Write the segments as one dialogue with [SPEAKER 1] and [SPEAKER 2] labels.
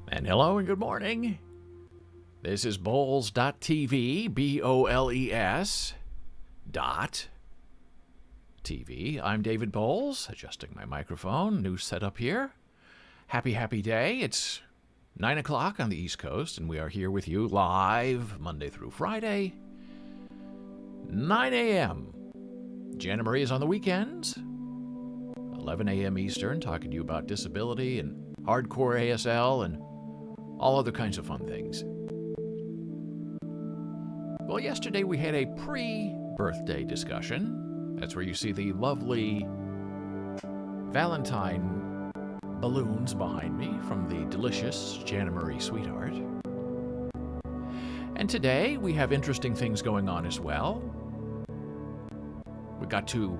[SPEAKER 1] And hello and good morning. This is Bowles.tv, B-O-L-E-S .tv. I'm David Bowles, adjusting my microphone, new setup here. Happy day. It's 9 o'clock on the East Coast, and we are here with you live Monday through Friday, 9 a.m. Jana Marie is on the weekends, 11 a.m. Eastern, talking to you about disability and hardcore ASL and all other kinds of fun things. Well, yesterday we had a pre-birthday discussion. That's where you see the lovely Valentine balloons behind me from the delicious Jana Marie Sweetheart. And today we have interesting things going on as well. We got to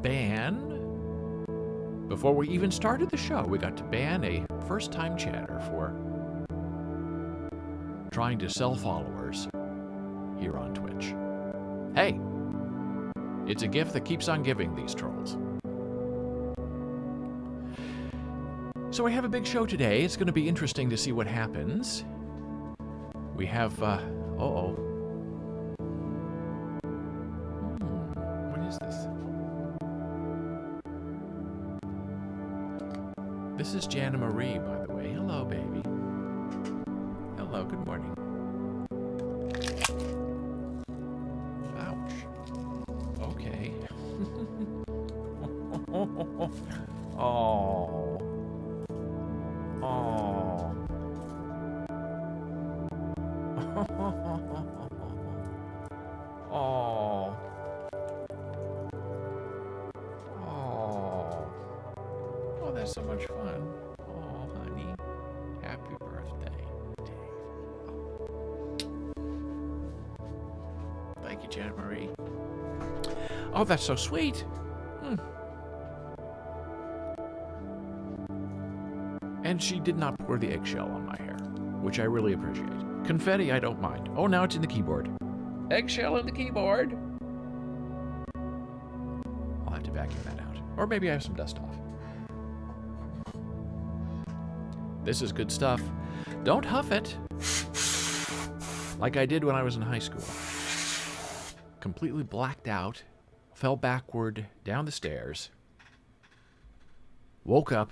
[SPEAKER 1] ban, before we even started the show, we got to ban a first-time chatter for trying to sell followers here on Twitch. Hey, it's a gift that keeps on giving, these trolls. So we have a big show today. It's going to be interesting to see what happens. We have, what is this? This is Jana Marie, by the way. Hello, baby. Hello, good morning. Ouch. Okay. Oh. Oh. Oh. Oh. Oh, that's so much fun. Oh, honey. Happy birthday, Dave. Thank you, Jana Marie. Oh, that's so sweet. And she did not pour the eggshell on my hair, which I really appreciate. Confetti, I don't mind. Oh, now it's in the keyboard. Eggshell in the keyboard. I'll have to vacuum that out. Or maybe I have some dust off. This is good stuff. Don't huff it. Like I did when I was in high school. Completely blacked out. Fell backward down the stairs. Woke up.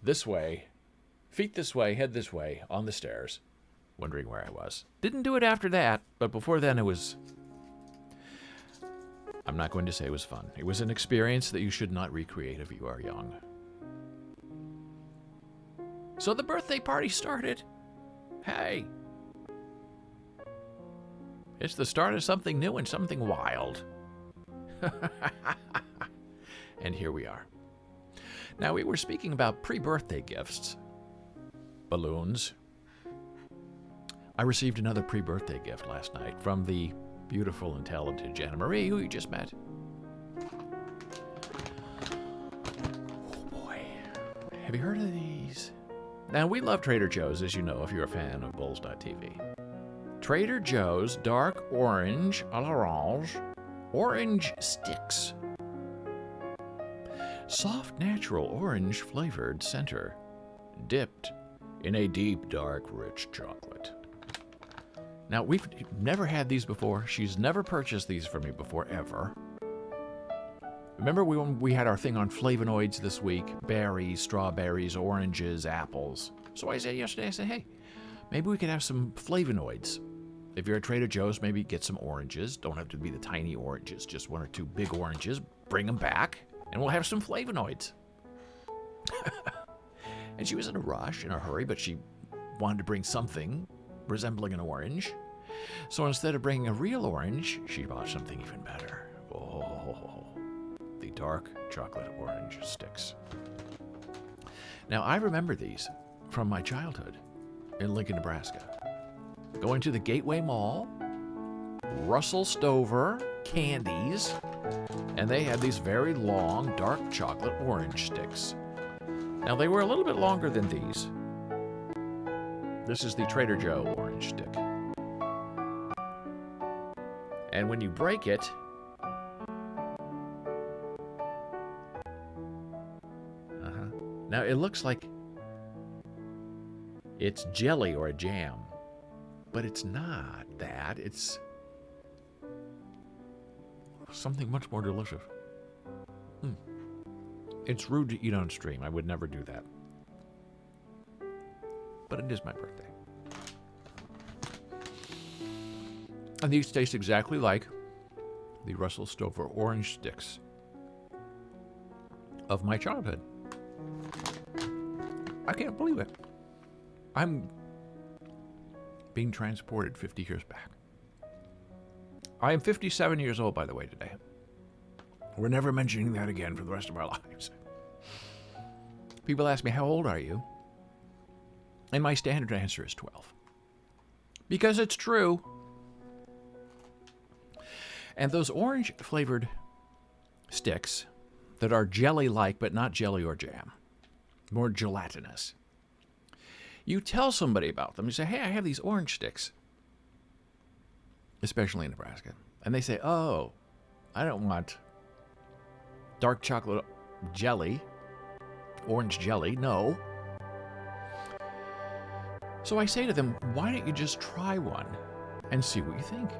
[SPEAKER 1] This way, feet this way, head this way, on the stairs, wondering where I was. Didn't do it after that, but before then it was... I'm not going to say it was fun. It was an experience that you should not recreate if you are young. So the birthday party started. Hey! It's the start of something new and something wild. And here we are. Now, we were speaking about pre-birthday gifts. Balloons. I received another pre-birthday gift last night from the beautiful and talented Jana Marie, who you just met. Oh, boy. Have you heard of these? Now, we love Trader Joe's, as you know, if you're a fan of Bowles.tv. Trader Joe's Dark Orange à l'Orange Orange Sticks. Soft, natural, orange-flavored center, dipped in a deep, dark, rich chocolate. Now, we've never had these before. She's never purchased these from me before, ever. Remember when we had our thing on flavonoids this week? Berries, strawberries, oranges, apples. So I said yesterday, hey, maybe we could have some flavonoids. If you're at Trader Joe's, maybe get some oranges. Don't have to be the tiny oranges, just 1 or 2 big oranges. Bring them back, and we'll have some flavonoids. And she was in a rush, in a hurry, but she wanted to bring something resembling an orange. So instead of bringing a real orange, she bought something even better. Oh, the dark chocolate orange sticks. Now, I remember these from my childhood in Lincoln, Nebraska. Going to the Gateway Mall, Russell Stover candies, and they had these very long, dark chocolate orange sticks. Now, they were a little bit longer than these. This is the Trader Joe orange stick. And when you break it, now it looks like it's jelly or a jam, but it's not that. It's something much more delicious. It's rude to eat on stream. I would never do that. But it is my birthday. And these taste exactly like the Russell Stover orange sticks of my childhood. I can't believe it. I'm being transported 50 years back. I am 57 years old, by the way, today. We're never mentioning that again for the rest of our lives. People ask me, how old are you? And my standard answer is 12. Because it's true. And those orange-flavored sticks that are jelly-like, but not jelly or jam, more gelatinous. You tell somebody about them. You say, hey, I have these orange sticks, especially in Nebraska. And they say, oh, I don't want dark chocolate jelly, orange jelly, no. So I say to them, why don't you just try one and see what you think?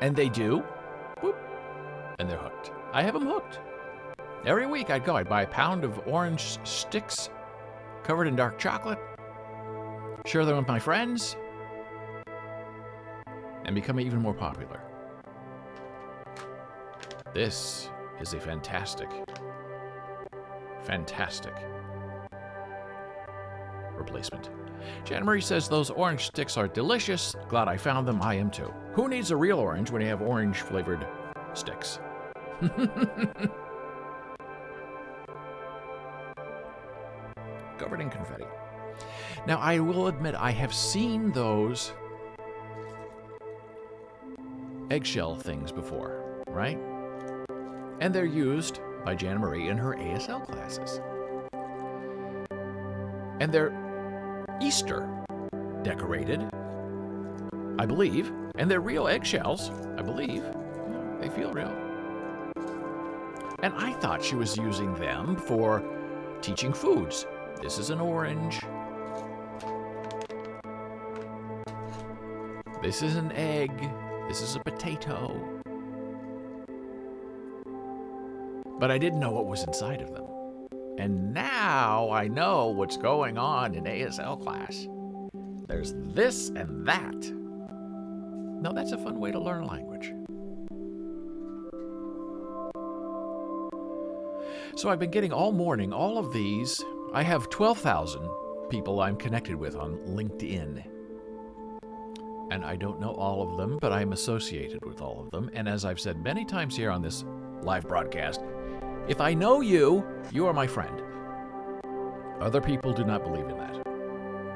[SPEAKER 1] And they do, whoop, and they're hooked. I have them hooked. Every week I'd buy a pound of orange sticks covered in dark chocolate, share them with my friends, and become even more popular. This is a fantastic replacement. Jan Marie says those orange sticks are delicious. Glad I found them. I am too. Who needs a real orange when you have orange flavored sticks? Covered in confetti. Now, I will admit I have seen those eggshell things before, right? And they're used by Jan Marie in her ASL classes. And they're Easter decorated, I believe, and they're real eggshells, I believe. They feel real. And I thought she was using them for teaching foods. This is an orange. This is an egg. This is a potato. But I didn't know what was inside of them. And now I know what's going on in ASL class. There's this and that. Now that's a fun way to learn a language. So I've been getting all morning all of these. I have 12,000 people I'm connected with on LinkedIn. And I don't know all of them, but I'm associated with all of them. And as I've said many times here on this live broadcast, if I know you, you are my friend. Other people do not believe in that.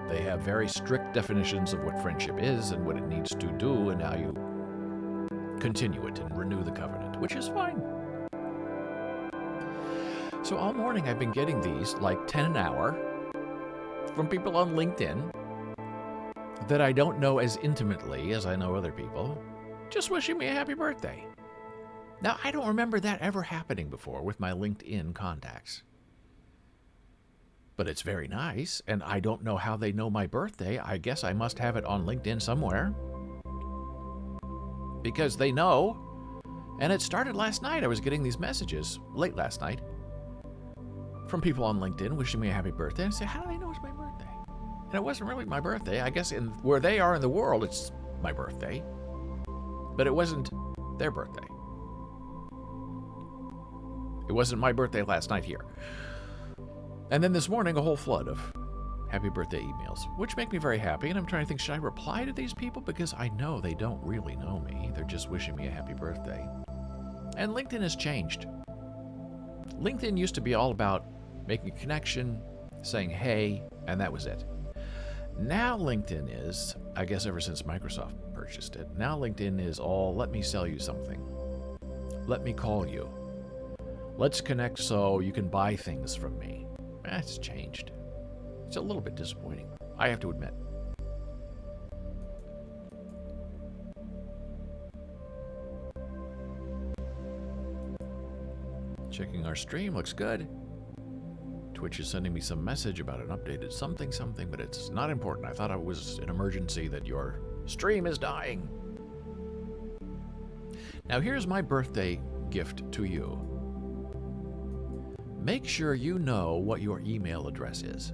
[SPEAKER 1] They have very strict definitions of what friendship is and what it needs to do and how you continue it and renew the covenant, which is fine. So all morning I've been getting these, like 10 an hour, from people on LinkedIn that I don't know as intimately as I know other people, just wishing me a happy birthday. Now, I don't remember that ever happening before with my LinkedIn contacts. but it's very nice, and I don't know how they know my birthday. I guess I must have it on LinkedIn somewhere. Because they know, and it started last night. I was getting these messages late last night from people on LinkedIn wishing me a happy birthday. And I say, how do they know it's my birthday? And it wasn't really my birthday. I guess where they are in the world, it's my birthday. But it wasn't their birthday. It wasn't my birthday last night here. And then this morning, a whole flood of happy birthday emails, which make me very happy. And I'm trying to think, should I reply to these people? Because I know they don't really know me. They're just wishing me a happy birthday. And LinkedIn has changed. LinkedIn used to be all about making a connection, saying hey, and that was it. Now LinkedIn is, I guess ever since Microsoft purchased it, now LinkedIn is all, let me sell you something. Let me call you. Let's connect so you can buy things from me. It's changed. It's a little bit disappointing, I have to admit. Checking our stream, looks good. Twitch is sending me some message about an updated something, but it's not important. I thought it was an emergency that your stream is dying. Now here's my birthday gift to you. Make sure you know what your email address is.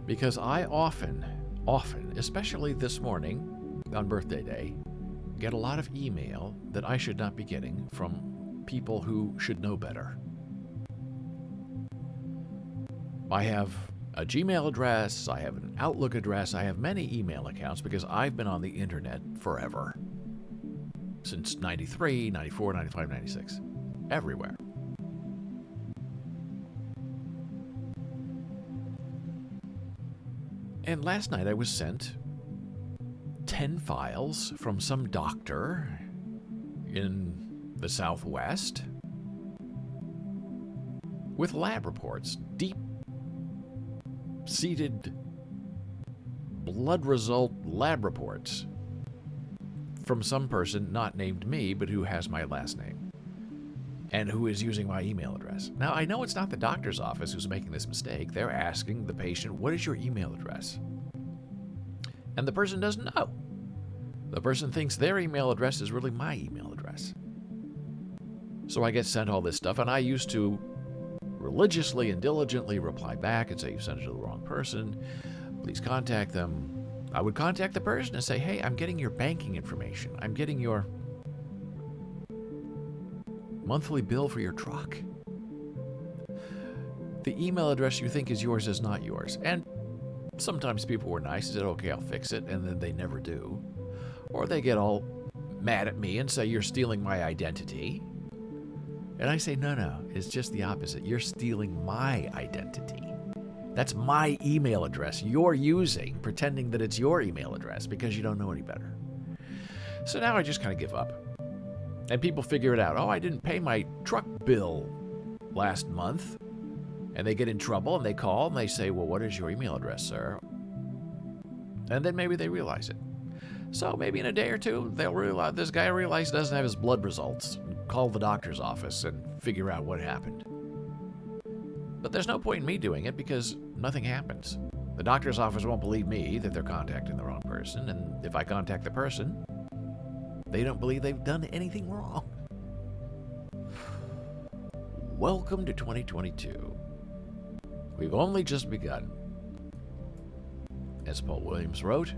[SPEAKER 1] Because I often, especially this morning on birthday day, get a lot of email that I should not be getting from people who should know better. I have a Gmail address, I have an Outlook address, I have many email accounts because I've been on the internet forever. Since 93, 94, 95, 96. Everywhere. And last night I was sent 10 files from some doctor in the Southwest with lab reports, deep-seated blood result lab reports from some person not named me, but who has my last name and who is using my email address. Now, I know it's not the doctor's office who's making this mistake. They're asking the patient, what is your email address? And the person doesn't know. The person thinks their email address is really my email address. So I get sent all this stuff, and I used to religiously and diligently reply back and say, you sent it to the wrong person. Please contact them. I would contact the person and say, hey, I'm getting your banking information. I'm getting your monthly bill for your truck. The email address you think is yours is not yours. And sometimes people were nice and said, okay, I'll fix it, and then they never do. Or they get all mad at me and say, you're stealing my identity. And I say, no, it's just the opposite. You're stealing my identity. That's my email address you're using, pretending that it's your email address because you don't know any better. So now I just kind of give up. And people figure it out. Oh, I didn't pay my truck bill last month. And they get in trouble and they call and they say, well, what is your email address, sir? And then maybe they realize it. So maybe in a day or two, they'll realize this guy doesn't have his blood results. Call the doctor's office and figure out what happened. But there's no point in me doing it because nothing happens. The doctor's office won't believe me that they're contacting the wrong person. And if I contact the person, they don't believe they've done anything wrong. Welcome to 2022. We've only just begun. As Paul Williams wrote.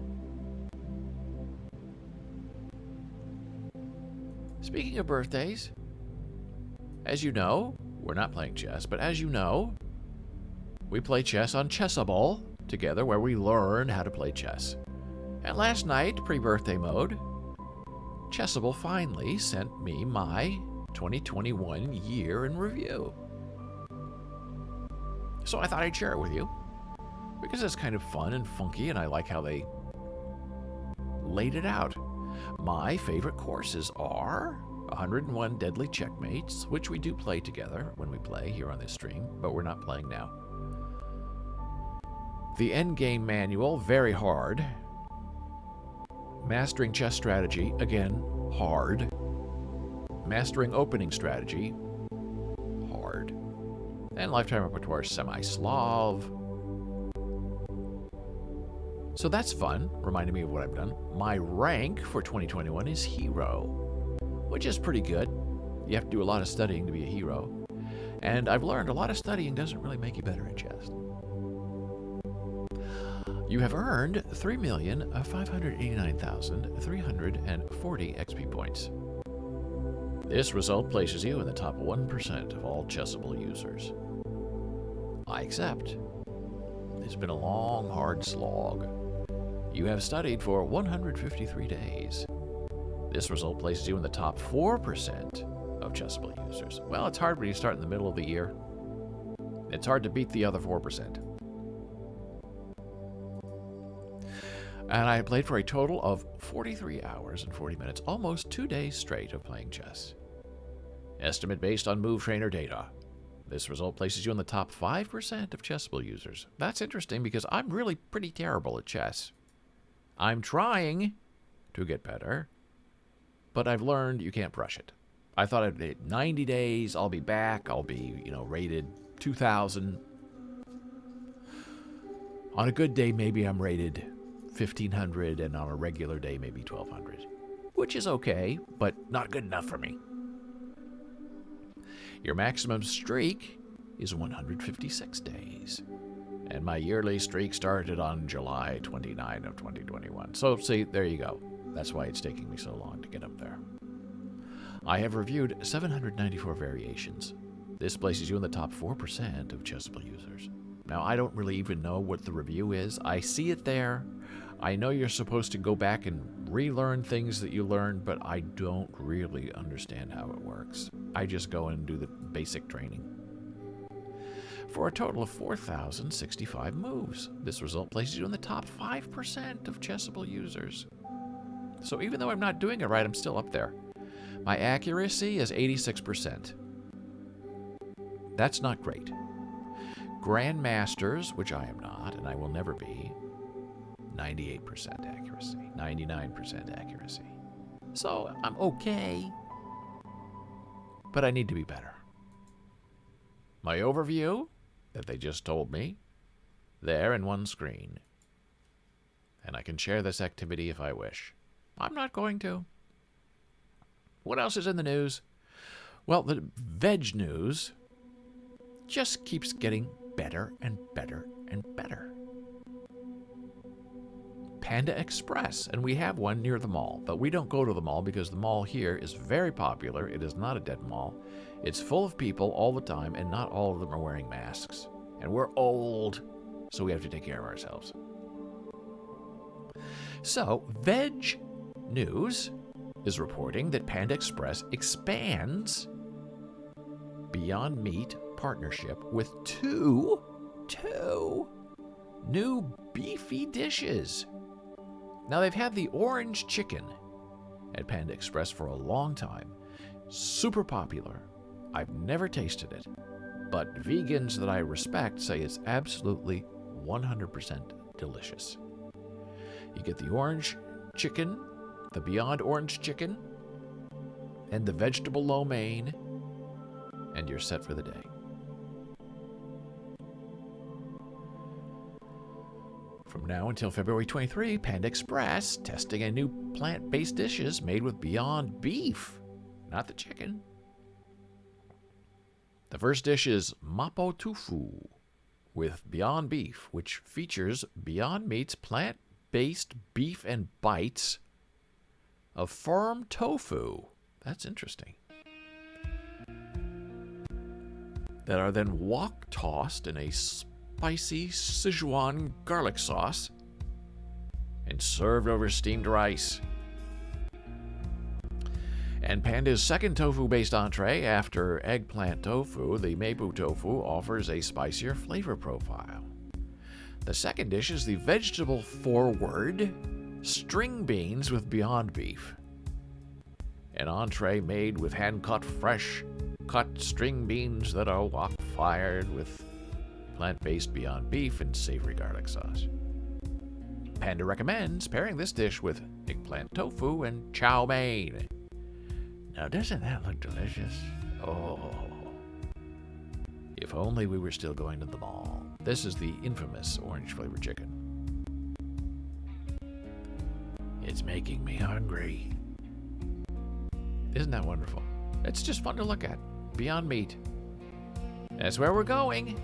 [SPEAKER 1] Speaking of birthdays, as you know, we're not playing chess, but as you know, we play chess on Chessable together where we learn how to play chess. And last night, pre-birthday mode, Chessable finally sent me my 2021 year in review. So I thought I'd share it with you because it's kind of fun and funky and I like how they laid it out. My favorite courses are 101 Deadly Checkmates, which we do play together when we play here on this stream, but we're not playing now. The Endgame Manual, very hard. Mastering Chess Strategy, again, hard. Mastering Opening Strategy, hard. And lifetime repertoire semi-Slav. So that's fun, reminding me of what I've done. My rank for 2021 is hero, which is pretty good. You have to do a lot of studying to be a hero. And I've learned a lot of studying doesn't really make you better at chess. You have earned 3,589,340 XP points. This result places you in the top 1% of all Chessable users. I accept. It's been a long, hard slog. You have studied for 153 days. This result places you in the top 4% of Chessable users. Well, it's hard when you start in the middle of the year. It's hard to beat the other 4%. And I played for a total of 43 hours and 40 minutes, almost 2 days straight of playing chess. Estimate based on Move Trainer data. This result places you in the top 5% of Chessable users. That's interesting because I'm really pretty terrible at chess. I'm trying to get better, but I've learned you can't rush it. I thought I'd be 90 days, I'll be back, I'll be, rated 2,000. On a good day, maybe I'm rated 1,500, and on a regular day, maybe 1,200, which is okay, but not good enough for me. Your maximum streak is 156 days, and my yearly streak started on July 29 of 2021. So, see, there you go. That's why it's taking me so long to get up there. I have reviewed 794 variations. This places you in the top 4% of Chessable users. Now, I don't really even know what the review is. I see it there. I know you're supposed to go back and relearn things that you learned, but I don't really understand how it works. I just go and do the basic training. For a total of 4,065 moves. This result places you in the top 5% of Chessable users. So even though I'm not doing it right, I'm still up there. My accuracy is 86%. That's not great. Grandmasters, which I am not, and I will never be, 98% accuracy, 99% accuracy. So I'm okay, but I need to be better. My overview that they just told me, there in one screen. And I can share this activity if I wish. I'm not going to. What else is in the news? Well, the veg news just keeps getting better and better and better. Panda Express, and we have one near the mall, but we don't go to the mall because the mall here is very popular. It is not a dead mall. It's full of people all the time, and not all of them are wearing masks. And we're old, so we have to take care of ourselves. So, Veg News is reporting that Panda Express expands Beyond Meat partnership with two new beefy dishes. Now, they've had the orange chicken at Panda Express for a long time. Super popular. I've never tasted it, but vegans that I respect say it's absolutely 100% delicious. You get the orange chicken, the Beyond Orange Chicken, and the vegetable lo mein, and you're set for the day. From now until February 23, Panda Express testing a new plant-based dishes made with Beyond Beef, not the chicken. The first dish is Mapo Tofu with Beyond Beef, which features Beyond Meat's plant-based beef and bites of firm tofu. That's interesting. That are then wok tossed in a spicy Sichuan garlic sauce and served over steamed rice. And Panda's second tofu-based entree, after eggplant tofu, the Mapo Tofu offers a spicier flavor profile. The second dish is the vegetable-forward string beans with Beyond Beef. An entree made with hand-cut, fresh-cut string beans that are wok-fired with plant-based Beyond Beef and savory garlic sauce. Panda recommends pairing this dish with eggplant tofu and chow mein. Now, doesn't that look delicious? Oh. If only we were still going to the mall. This is the infamous orange-flavored chicken. It's making me hungry. Isn't that wonderful? It's just fun to look at. Beyond Meat. That's where we're going.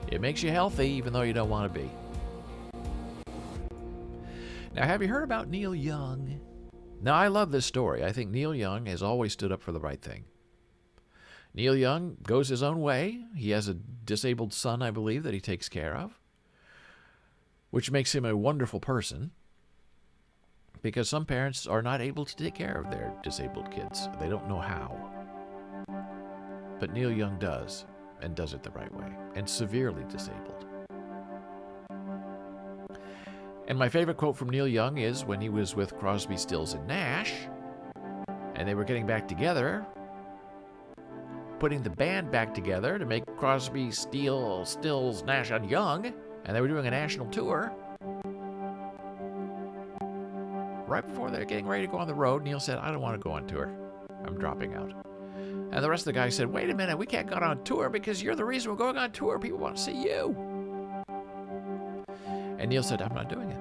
[SPEAKER 1] It makes you healthy even though you don't want to be. Now, have you heard about Neil Young? Now, I love this story. I think Neil Young has always stood up for the right thing. Neil Young goes his own way. He has a disabled son, I believe, that he takes care of, which makes him a wonderful person, because some parents are not able to take care of their disabled kids. They don't know how. But Neil Young does, and does it the right way, and severely disabled. And my favorite quote from Neil Young is when he was with Crosby, Stills, and Nash, and they were getting back together, putting the band back together to make Crosby, Stills, Nash, and Young, and they were doing a national tour. Right before they're getting ready to go on the road, Neil said, I don't want to go on tour. I'm dropping out. And the rest of the guys said, wait a minute, we can't go on tour because you're the reason we're going on tour. People want to see you. And Neil said, I'm not doing it.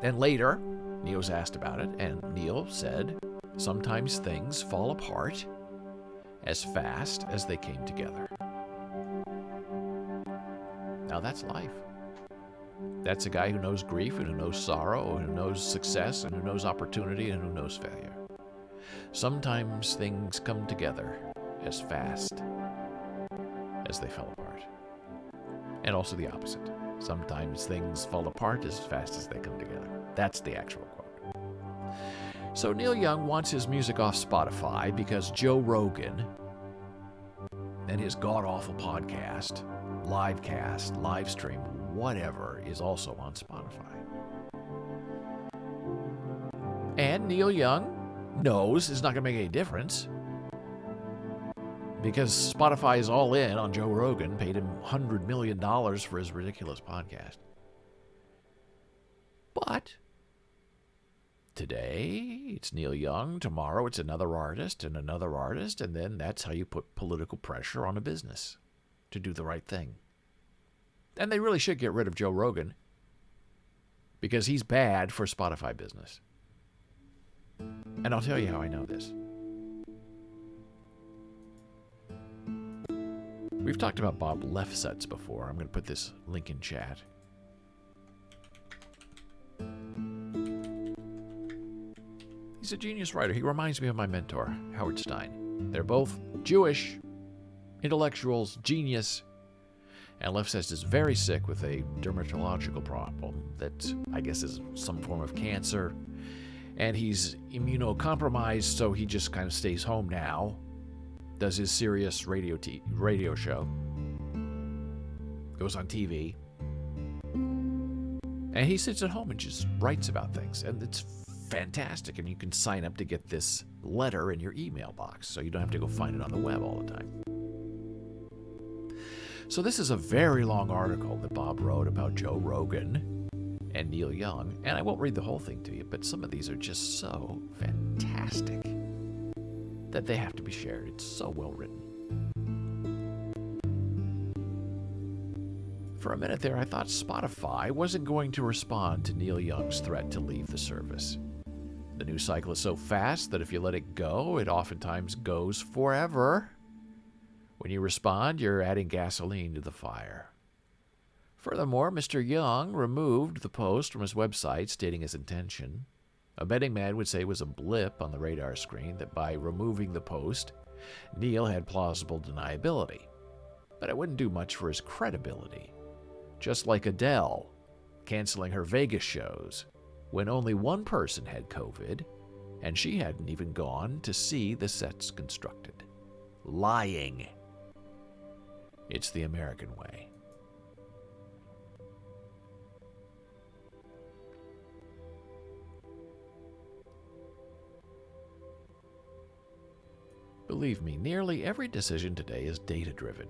[SPEAKER 1] Then later, Neil was asked about it, and Neil said, sometimes things fall apart as fast as they came together. Now that's life. That's a guy who knows grief, and who knows sorrow, and who knows success, and who knows opportunity, and who knows failure. Sometimes things come together as fast as they fell apart. And also the opposite. Sometimes things fall apart as fast as they come together. That's the actual quote. So Neil Young wants his music off Spotify because Joe Rogan and his god-awful podcast, livecast, live stream, whatever, is also on Spotify. And Neil Young knows it's not going to make any difference because Spotify is all in on Joe Rogan, paid him $100 million for his ridiculous podcast. But today it's Neil Young, tomorrow it's another artist, and then that's how you put political pressure on a business to do the right thing. And they really should get rid of Joe Rogan because he's bad for Spotify business. And I'll tell you how I know this. We've talked about Bob Lefsetz before. I'm going to put this link in chat. He's a genius writer. He reminds me of my mentor, Howard Stein. They're both Jewish intellectuals, genius. And Lefsetz is very sick with a dermatological problem that I guess is some form of cancer. And he's immunocompromised, so he just kind of stays home now. Does his Sirius radio show. Goes on TV. And he sits at home and just writes about things. And it's fantastic. And you can sign up to get this letter in your email box, so you don't have to go find it on the web all the time. So this is a very long article that Bob wrote about Joe Rogan and Neil Young. And I won't read the whole thing to you, but some of these are just so fantastic that they have to be shared. It's so well written. For a minute there, I thought Spotify wasn't going to respond to Neil Young's threat to leave the service. The news cycle is so fast that if you let it go, it oftentimes goes forever. When you respond, you're adding gasoline to the fire. Furthermore, Mr. Young removed the post from his website stating his intention. A betting man would say it was a blip on the radar screen that by removing the post, Neil had plausible deniability. But it wouldn't do much for his credibility. Just like Adele canceling her Vegas shows when only one person had COVID, and she hadn't even gone to see the sets constructed. Lying. It's the American way. Believe me, nearly every decision today is data-driven.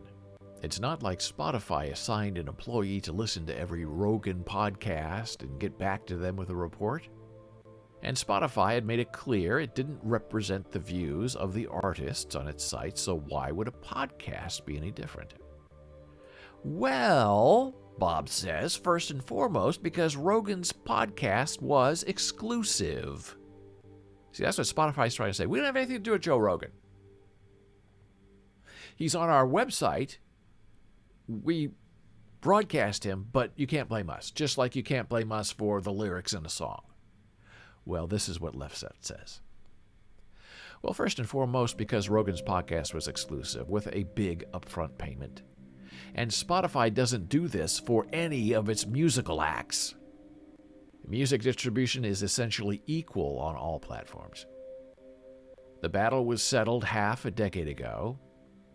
[SPEAKER 1] It's not like Spotify assigned an employee to listen to every Rogan podcast and get back to them with a report. And Spotify had made it clear it didn't represent the views of the artists on its site, so why would a podcast be any different? Well, Bob says, first and foremost, because Rogan's podcast was exclusive. See, that's what Spotify's trying to say. We don't have anything to do with Joe Rogan. He's on our website. We broadcast him, but you can't blame us, just like you can't blame us for the lyrics in a song. Well, this is what Lefset says. Well, first and foremost, because Rogan's podcast was exclusive with a big upfront payment. And Spotify doesn't do this for any of its musical acts. Music distribution is essentially equal on all platforms. The battle was settled half a decade ago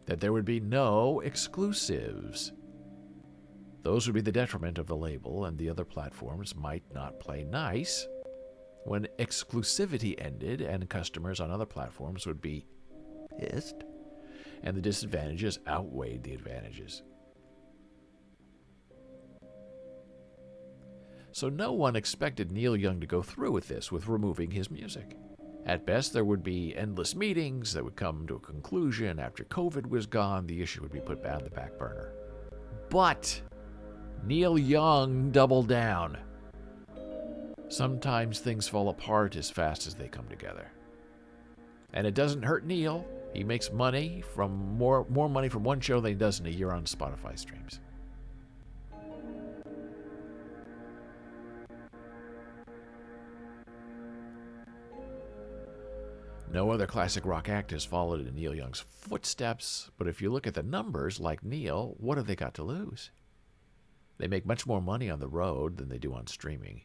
[SPEAKER 1] that there would be no exclusives. Those would be the detriment of the label, and the other platforms might not play nice when exclusivity ended, and customers on other platforms would be pissed, and the disadvantages outweighed the advantages. So no one expected Neil Young to go through with this, with removing his music. At best, there would be endless meetings that would come to a conclusion. After COVID was gone, the issue would be put on the back burner. But Neil Young doubled down. Sometimes things fall apart as fast as they come together. And it doesn't hurt Neil. He makes money from more money from one show than he does in a year on Spotify streams. No other classic rock act has followed in Neil Young's footsteps, but if you look at the numbers, like Neil, what have they got to lose? They make much more money on the road than they do on streaming.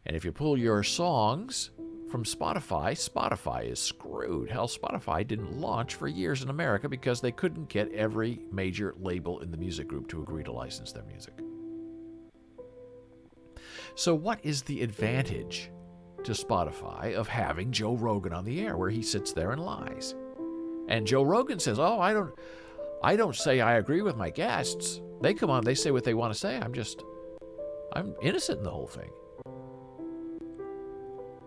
[SPEAKER 1] And if you pull your songs from Spotify, Spotify is screwed. Hell, Spotify didn't launch for years in America because they couldn't get every major label in the music group to agree to license their music. So what is the advantage to Spotify of having Joe Rogan on the air, where he sits there and lies? And Joe Rogan says, "Oh, I don't say I agree with my guests. They come on, they say what they want to say. I'm innocent in the whole thing."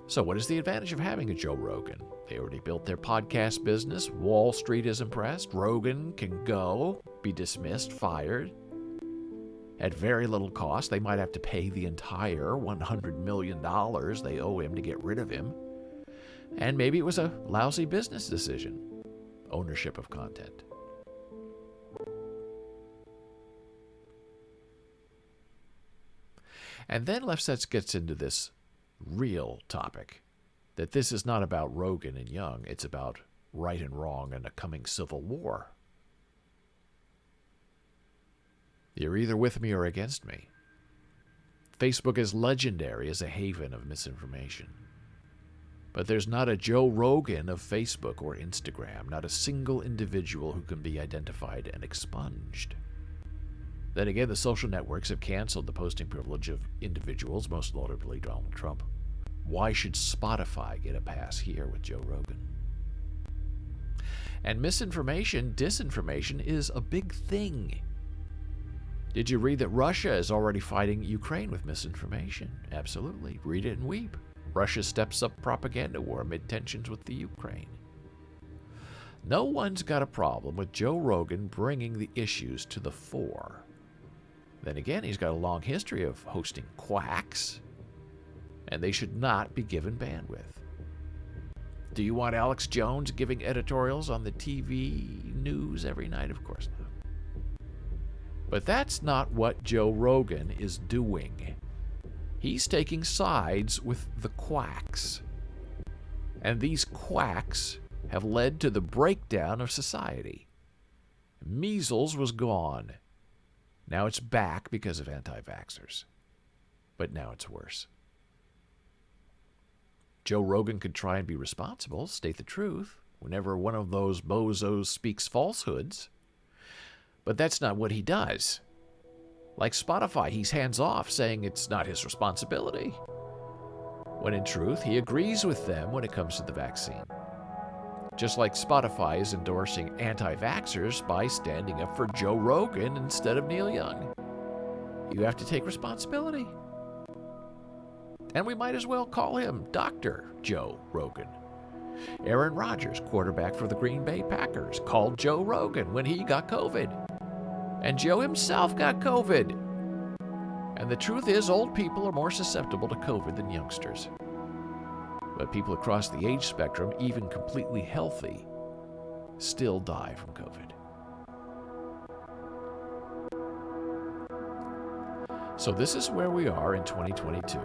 [SPEAKER 1] So what is the advantage of having a Joe Rogan? They already built their podcast business. Wall Street is impressed. Rogan can go, be dismissed, fired. At very little cost. They might have to pay the entire $100 million they owe him to get rid of him. And maybe it was a lousy business decision. Ownership of content. And then Lefsetz gets into this real topic, that this is not about Rogan and Young, it's about right and wrong and a coming civil war. You're either with me or against me. Facebook is legendary as a haven of misinformation. But there's not a Joe Rogan of Facebook or Instagram, not a single individual who can be identified and expunged. Then again, the social networks have canceled the posting privilege of individuals, most notably Donald Trump. Why should Spotify get a pass here with Joe Rogan? And misinformation, disinformation is a big thing. Did you read that Russia is already fighting Ukraine with misinformation? Absolutely. Read it and weep. Russia steps up propaganda war amid tensions with the Ukraine. No one's got a problem with Joe Rogan bringing the issues to the fore. Then again, he's got a long history of hosting quacks, and they should not be given bandwidth. Do you want Alex Jones giving editorials on the TV news every night? Of course not. But that's not what Joe Rogan is doing. He's taking sides with the quacks. And these quacks have led to the breakdown of society. Measles was gone. Now it's back because of anti-vaxxers. But now it's worse. Joe Rogan could try and be responsible, state the truth, whenever one of those bozos speaks falsehoods. But that's not what he does. Like Spotify, he's hands-off, saying it's not his responsibility. When in truth, he agrees with them when it comes to the vaccine. Just like Spotify is endorsing anti-vaxxers by standing up for Joe Rogan instead of Neil Young. You have to take responsibility. And we might as well call him Dr. Joe Rogan. Aaron Rodgers, quarterback for the Green Bay Packers, called Joe Rogan when he got COVID. And Joe himself got COVID. And the truth is, old people are more susceptible to COVID than youngsters. But people across the age spectrum, even completely healthy, still die from COVID. So this is where we are in 2022.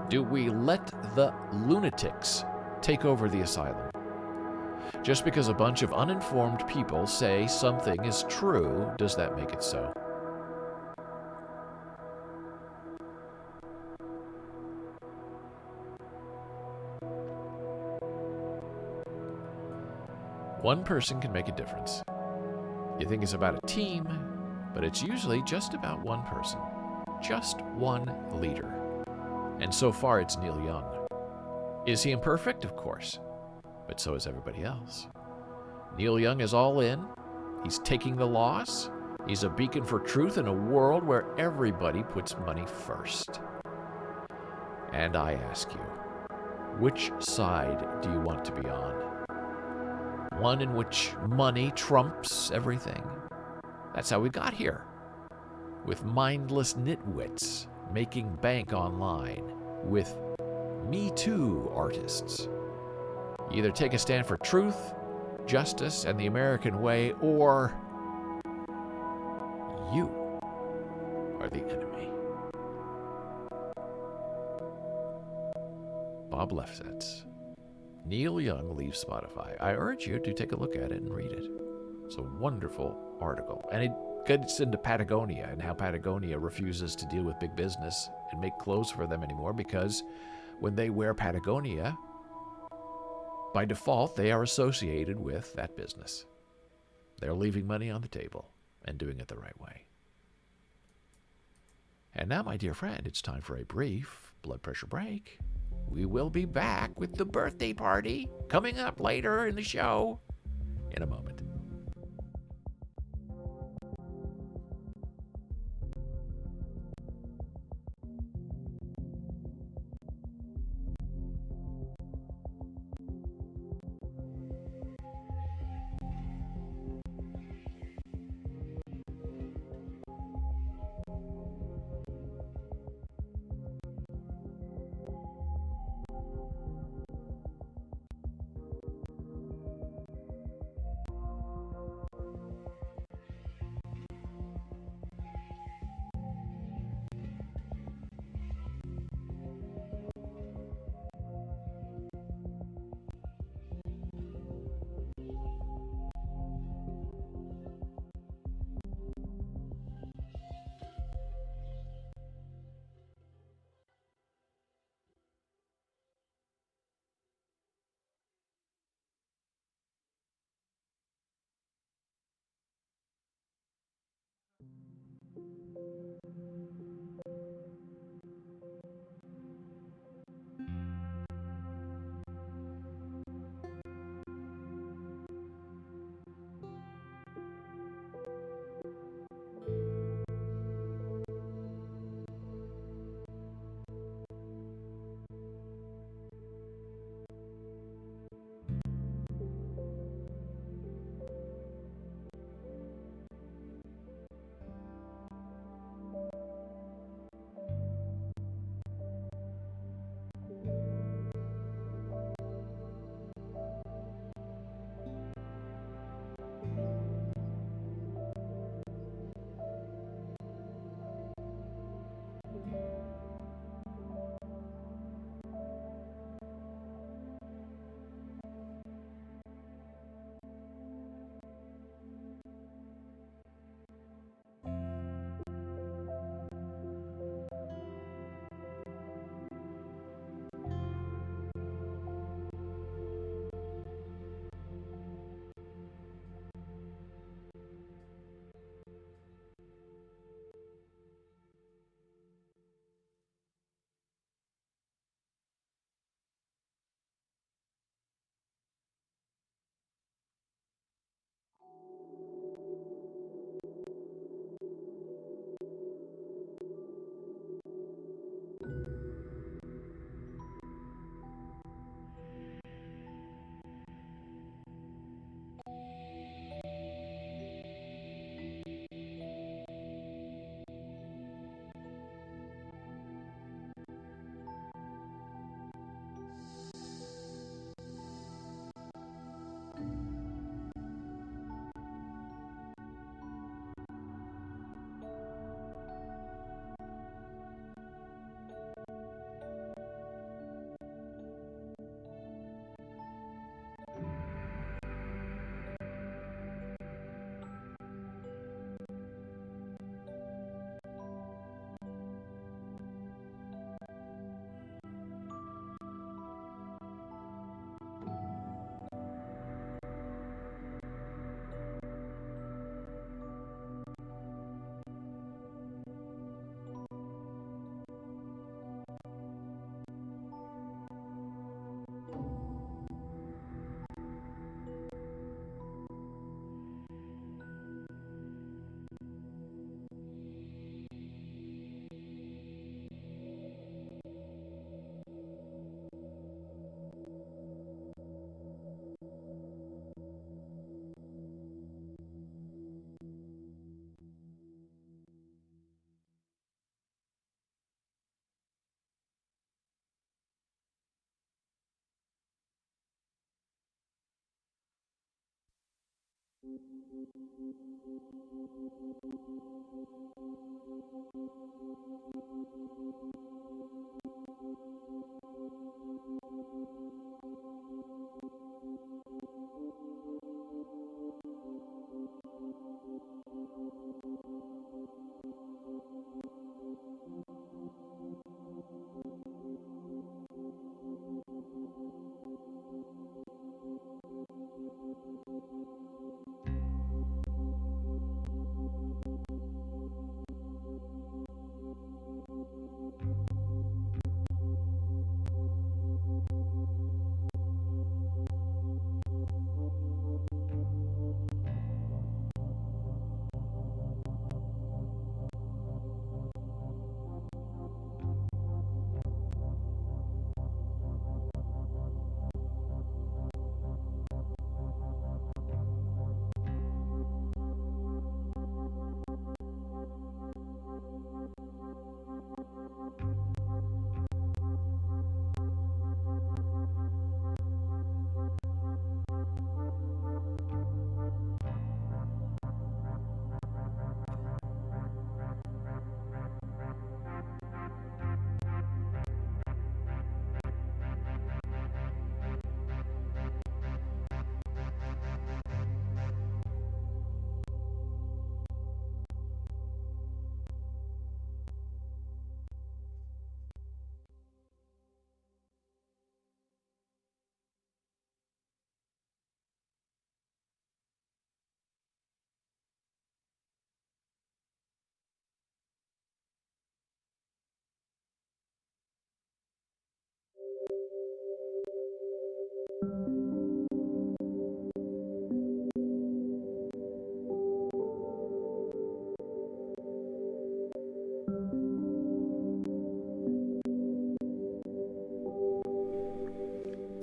[SPEAKER 1] Do we let the lunatics take over the asylum? Just because a bunch of uninformed people say something is true, does that make it so? One person can make a difference. You think it's about a team, but it's usually just about one person. Just one leader. And so far it's Neil Young. Is he imperfect? Of course. But so is everybody else. Neil Young is all in. He's taking the loss. He's a beacon for truth in a world where everybody puts money first. And I ask you, which side do you want to be on? One in which money trumps everything? That's how we got here. With mindless nitwits making bank online. With Me Too artists. You either take a stand for truth, justice, and the American way, or you are the enemy. Bob Lefsetz. Neil Young leaves Spotify. I urge you to take a look at it and read it. It's a wonderful article. And it gets into Patagonia and how Patagonia refuses to deal with big business and make clothes for them anymore because when they wear Patagonia, by default, they are associated with that business. They're leaving money on the table and doing it the right way. And now, my dear friend, it's time for a brief blood pressure break. We will be back with the birthday party coming up later in the show in a moment.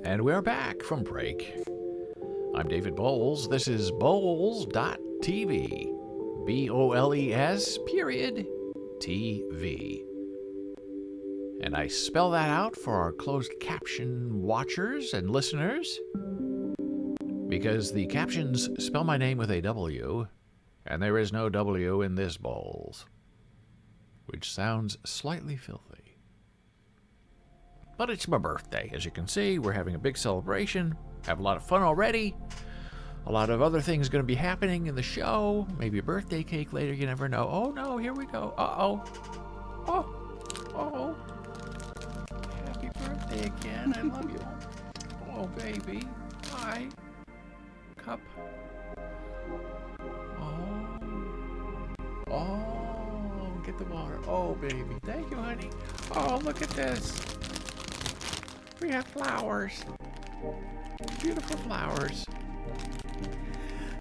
[SPEAKER 1] And we're back from break. I'm David Bowles. This is Bowles.tv. Boles period TV. And I spell that out for our closed caption watchers and listeners because the captions spell my name with a W, and there is no W in this Bowles, which sounds slightly filthy. But it's my birthday. As you can see, we're having a big celebration. Have a lot of fun already. A lot of other things going to be happening in the show. Maybe a birthday cake later. You never know. Oh, no. Here we go. Uh-oh. Oh. Happy birthday again. I love you. Oh, baby. Hi. Cup. Oh. Get the water. Oh, baby. Thank you, honey. Oh, look at this. We have flowers. Beautiful flowers.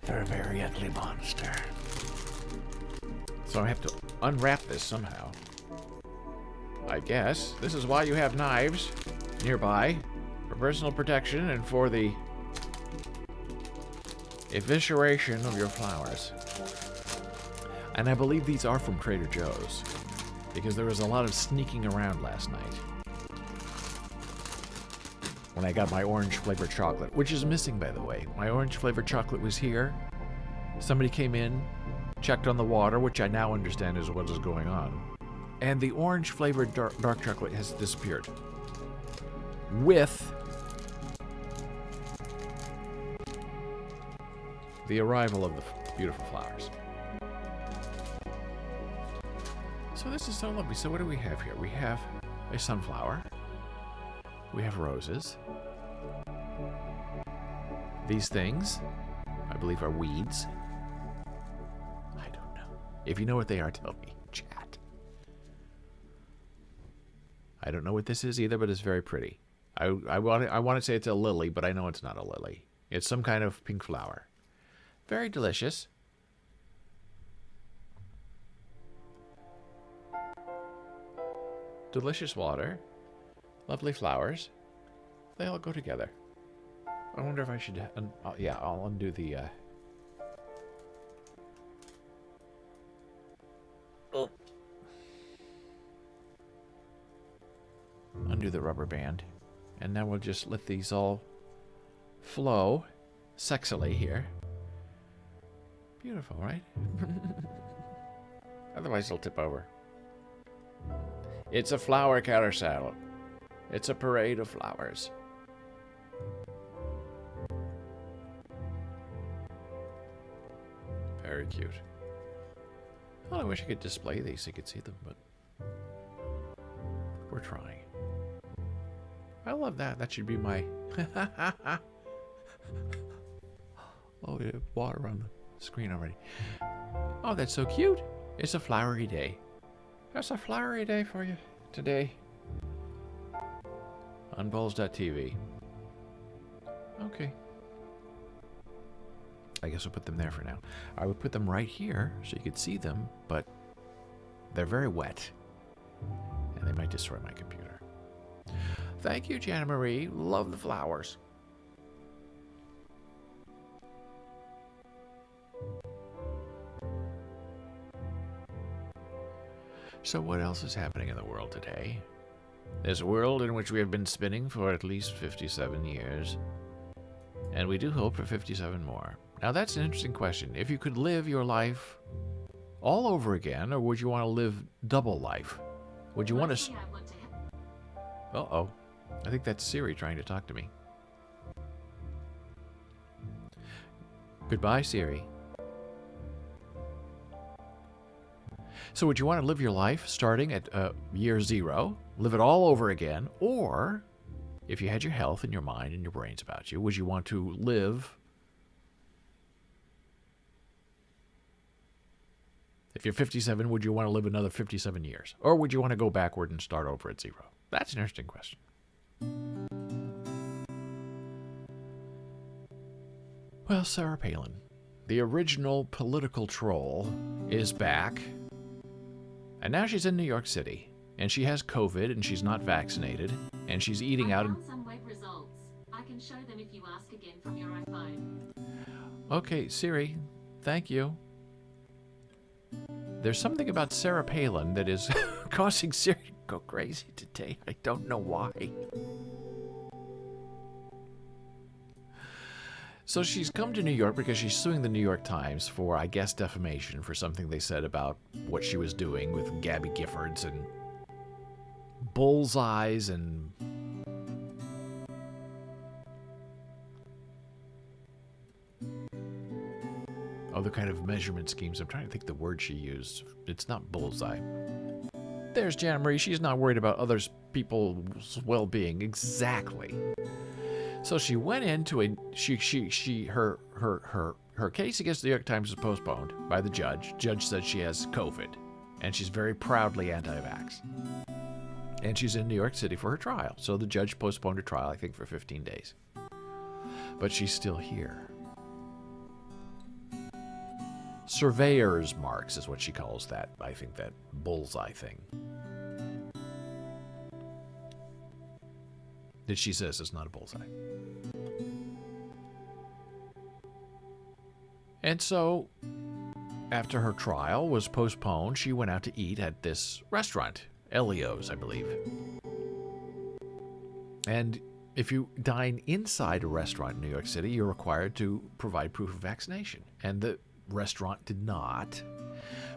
[SPEAKER 1] They're a very ugly monster. So I have to unwrap this somehow. I guess. This is why you have knives nearby. For personal protection and for the evisceration of your flowers. And I believe these are from Trader Joe's, because there was a lot of sneaking around last night when I got my orange flavored chocolate, which is missing, by the way. My orange flavored chocolate was here. Somebody came in, checked on the water, which I now understand is what is going on. And the orange flavored dark chocolate has disappeared. With the arrival of the beautiful flowers. So this is so lovely. So what do we have here? We have a sunflower. We have roses. These things, I believe, are weeds. I don't know. If you know what they are, tell me. Chat. I don't know what this is either, but it's very pretty. I want to say it's a lily, but I know it's not a lily. It's some kind of pink flower. Very delicious. Delicious water. Lovely flowers. They all go together. I wonder if I should... I'll undo the... Undo the rubber band. And now we'll just let these all flow sexily here. Beautiful, right? Otherwise it'll tip over. It's a flower carousel. It's a parade of flowers. Very cute. Well, I wish I could display these so you could see them, but we're trying. I love that. That should be my... Oh, yeah, water on the screen already. Oh, that's so cute. It's a flowery day. That's a flowery day for you today. On Bulls.tv. Okay. I guess I'll put them there for now. I would put them right here so you could see them, but they're very wet. And they might destroy my computer. Thank you, Jana Marie. Love the flowers. So what else is happening in the world today? This world in which we have been spinning for at least 57 years. And we do hope for 57 more. Now that's an interesting question. If you could live your life all over again, or would you want to live double life? Would you want to... Uh-oh. I think that's Siri trying to talk to me. Goodbye, Siri. So would you want to live your life starting at year 0, live it all over again, or if you had your health and your mind and your brains about you, would you want to live... If you're 57, would you want to live another 57 years? Or would you want to go backward and start over at 0? That's an interesting question. Well, Sarah Palin, the original political troll, is back. And now she's in New York City. And she has COVID and she's not vaccinated. And she's eating out... I found some web results. I can show them if you ask again from your iPhone. Okay, Siri, thank you. There's something about Sarah Palin that is causing Siri to go crazy today. I don't know why. So she's come to New York because she's suing the New York Times for, I guess, defamation for something they said about what she was doing with Gabby Giffords and bullseyes and... other kind of measurement schemes. I'm trying to think the word she used. It's not bullseye. There's Jana Marie. She's not worried about other people's well-being. Exactly. So she went into a... Her case against the New York Times was postponed by the judge. Judge said she has COVID. And she's very proudly anti-vax. And she's in New York City for her trial. So the judge postponed her trial, I think, for 15 days. But she's still here. Surveyor's marks is what she calls that. I think that bullseye thing. That she says is not a bullseye. And so, after her trial was postponed, she went out to eat at this restaurant, Elio's, I believe. And if you dine inside a restaurant in New York City, you're required to provide proof of vaccination. And the restaurant did not,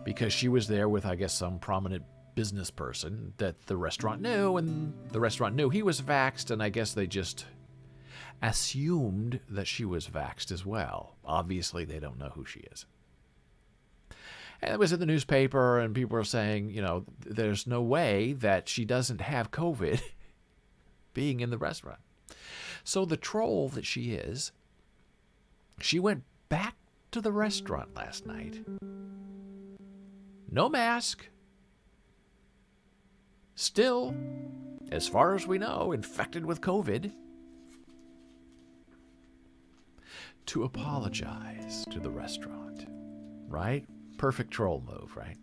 [SPEAKER 1] because she was there with, I guess, some prominent business person that the restaurant knew, and the restaurant knew he was vaxxed, and I guess they just assumed that she was vaxxed as well. Obviously, they don't know who she is. And it was in the newspaper, and people were saying, you know, there's no way that she doesn't have COVID being in the restaurant. So the troll that she is, she went back to the restaurant last night. No mask. Still, as far as we know, infected with COVID. To apologize to the restaurant. Right? Perfect troll move, right?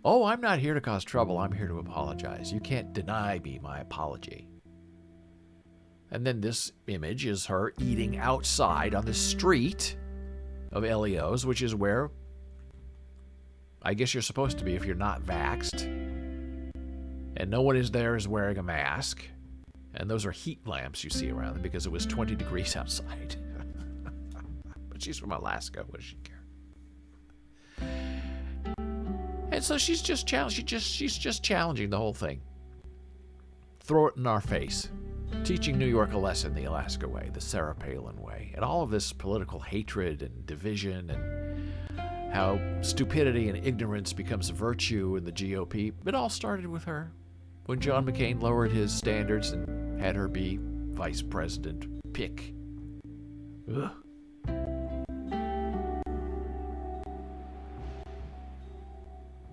[SPEAKER 1] Oh, I'm not here to cause trouble. I'm here to apologize. You can't deny me my apology. And then this image is her eating outside on the street of Elio's, which is where I guess you're supposed to be if you're not vaxxed. And no one is there is wearing a mask. And those are heat lamps you see around them because it was 20 degrees outside. But she's from Alaska. What does she care? And so she's just challenging the whole thing. Throw it in our face. Teaching New York a lesson the Alaska way, the Sarah Palin way, and all of this political hatred and division and how stupidity and ignorance becomes a virtue in the GOP. It all started with her when John McCain lowered his standards and had her be vice president pick. Ugh.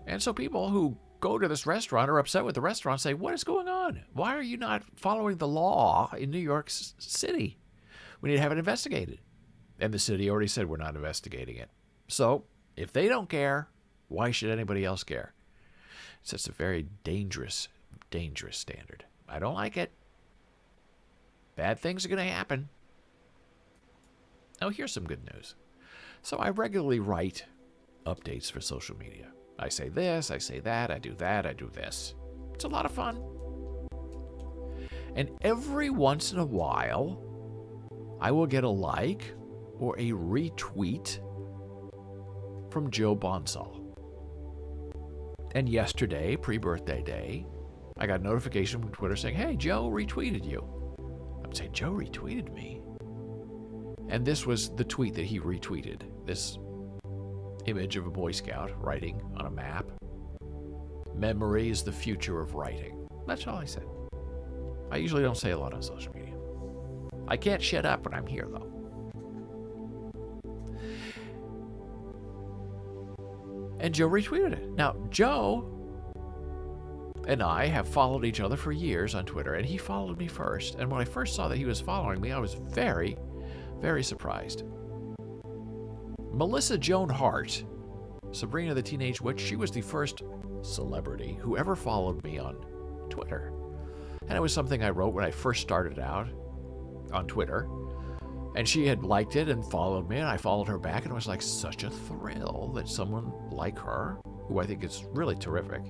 [SPEAKER 1] And so people who go to this restaurant are upset with the restaurant, say, what is going on? Why are you not following the law in New York City? We need to have it investigated. And the city already said we're not investigating it. So if they don't care, why should anybody else care? It's just a very dangerous standard. I don't like it. Bad things are going to happen. Now, here's some good news. So I regularly write updates for social media. I say this, I say that, I do this. It's a lot of fun. And every once in a while, I will get a like or a retweet from Joe Bonsall. And yesterday, pre-birthday day, I got a notification from Twitter saying, hey, Joe retweeted you. I'm saying, Joe retweeted me? And this was the tweet that he retweeted. This image of a Boy Scout writing on a map. Memory is the future of writing. That's all I said. I usually don't say a lot on social media. I can't shut up when I'm here, though. And Joe retweeted it. Now, Joe and I have followed each other for years on Twitter, and he followed me first. And when I first saw that he was following me, I was very, very surprised. Melissa Joan Hart, Sabrina the Teenage Witch, she was the first celebrity who ever followed me on Twitter. And it was something I wrote when I first started out on Twitter. And she had liked it and followed me, and I followed her back, and it was like such a thrill that someone like her, who I think is really terrific,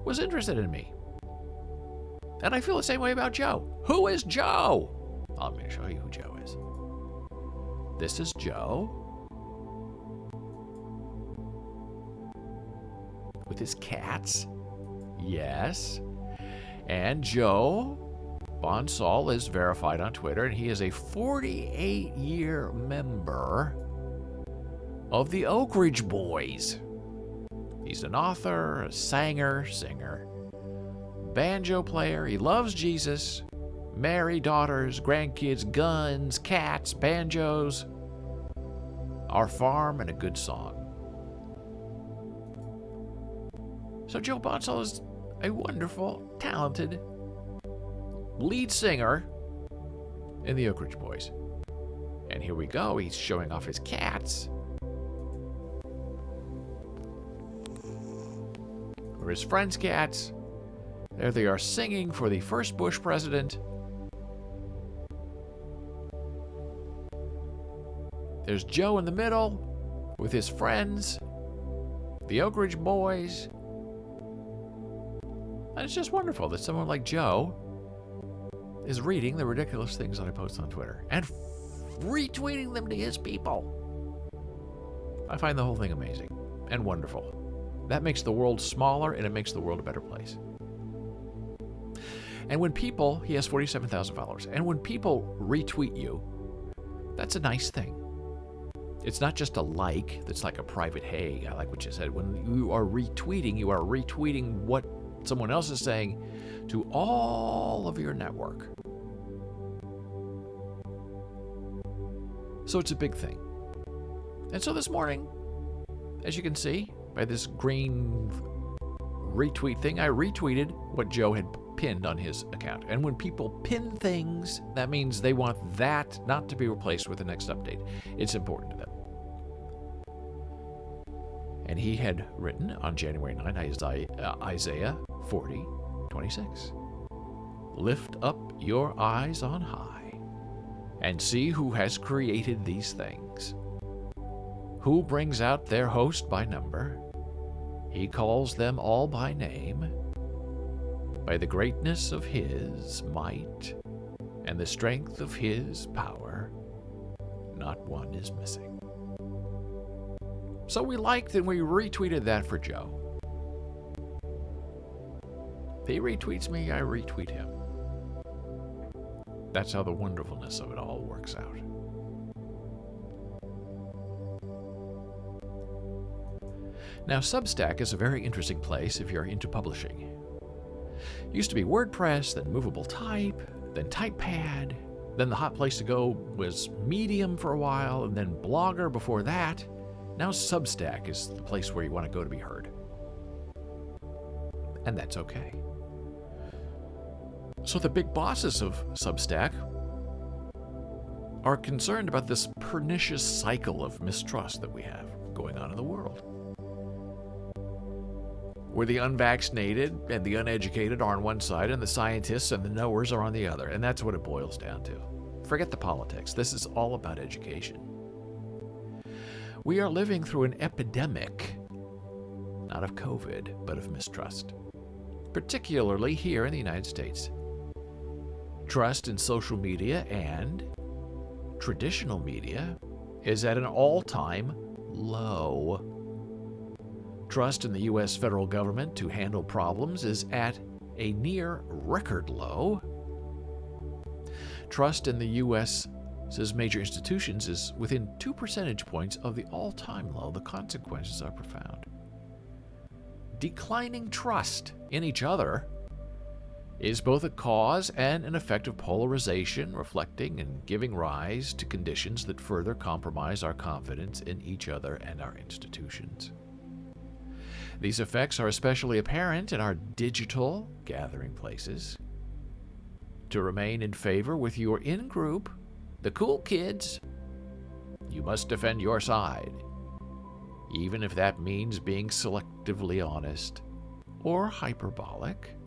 [SPEAKER 1] was interested in me. And I feel the same way about Joe. Who is Joe? I'm going to show you who Joe is. This is Joe. With his cats. Yes. And Joe Bonsall is verified on Twitter, and he is a 48-year member of the Oak Ridge Boys. He's an author, a singer, banjo player. He loves Jesus, married, daughters, grandkids, guns, cats, banjos, our farm, and a good song. So Joe Bonsall is a wonderful, talented lead singer in the Oak Ridge Boys. And here we go. He's showing off his cats. Or his friends' cats. There they are singing for the first Bush president. There's Joe in the middle with his friends, the Oak Ridge Boys. And it's just wonderful that someone like Joe is reading the ridiculous things that I post on Twitter and retweeting them to his people. I find the whole thing amazing and wonderful. That makes the world smaller, and it makes the world a better place. And when people, he has 47,000 followers, and when people retweet you, that's a nice thing. It's not just a like that's like a private, hey, I like what you said. When you are retweeting what someone else is saying to all of your network. So it's a big thing. And so this morning, as you can see by this green retweet thing, I retweeted what Joe had pinned on his account. And when people pin things, that means they want that not to be replaced with the next update. It's important to them. And he had written on January 9, Isaiah 40:26. Lift up your eyes on high and see who has created these things. Who brings out their host by number? He calls them all by name. By the greatness of his might and the strength of his power, not one is missing. So we liked and we retweeted that for Joe. He retweets me, I retweet him. That's how the wonderfulness of it all works out. Now, Substack is a very interesting place if you're into publishing. It used to be WordPress, then Movable Type, then TypePad, then the hot place to go was Medium for a while, and then Blogger before that. Now Substack is the place where you want to go to be heard. And that's okay. So the big bosses of Substack are concerned about this pernicious cycle of mistrust that we have going on in the world, where the unvaccinated and the uneducated are on one side and the scientists and the knowers are on the other. And that's what it boils down to. Forget the politics. This is all about education. We are living through an epidemic, not of COVID, but of mistrust, particularly here in the United States. Trust in social media and traditional media is at an all-time low. Trust in the U.S. federal government to handle problems is at a near record low. Trust in the U.S.'s major institutions is within 2 percentage points of the all-time low. The consequences are profound. Declining trust in each other is both a cause and an effect of polarization, reflecting and giving rise to conditions that further compromise our confidence in each other and our institutions. These effects are especially apparent in our digital gathering places. To remain in favor with your in-group, the cool kids, you must defend your side, even if that means being selectively honest or hyperbolic,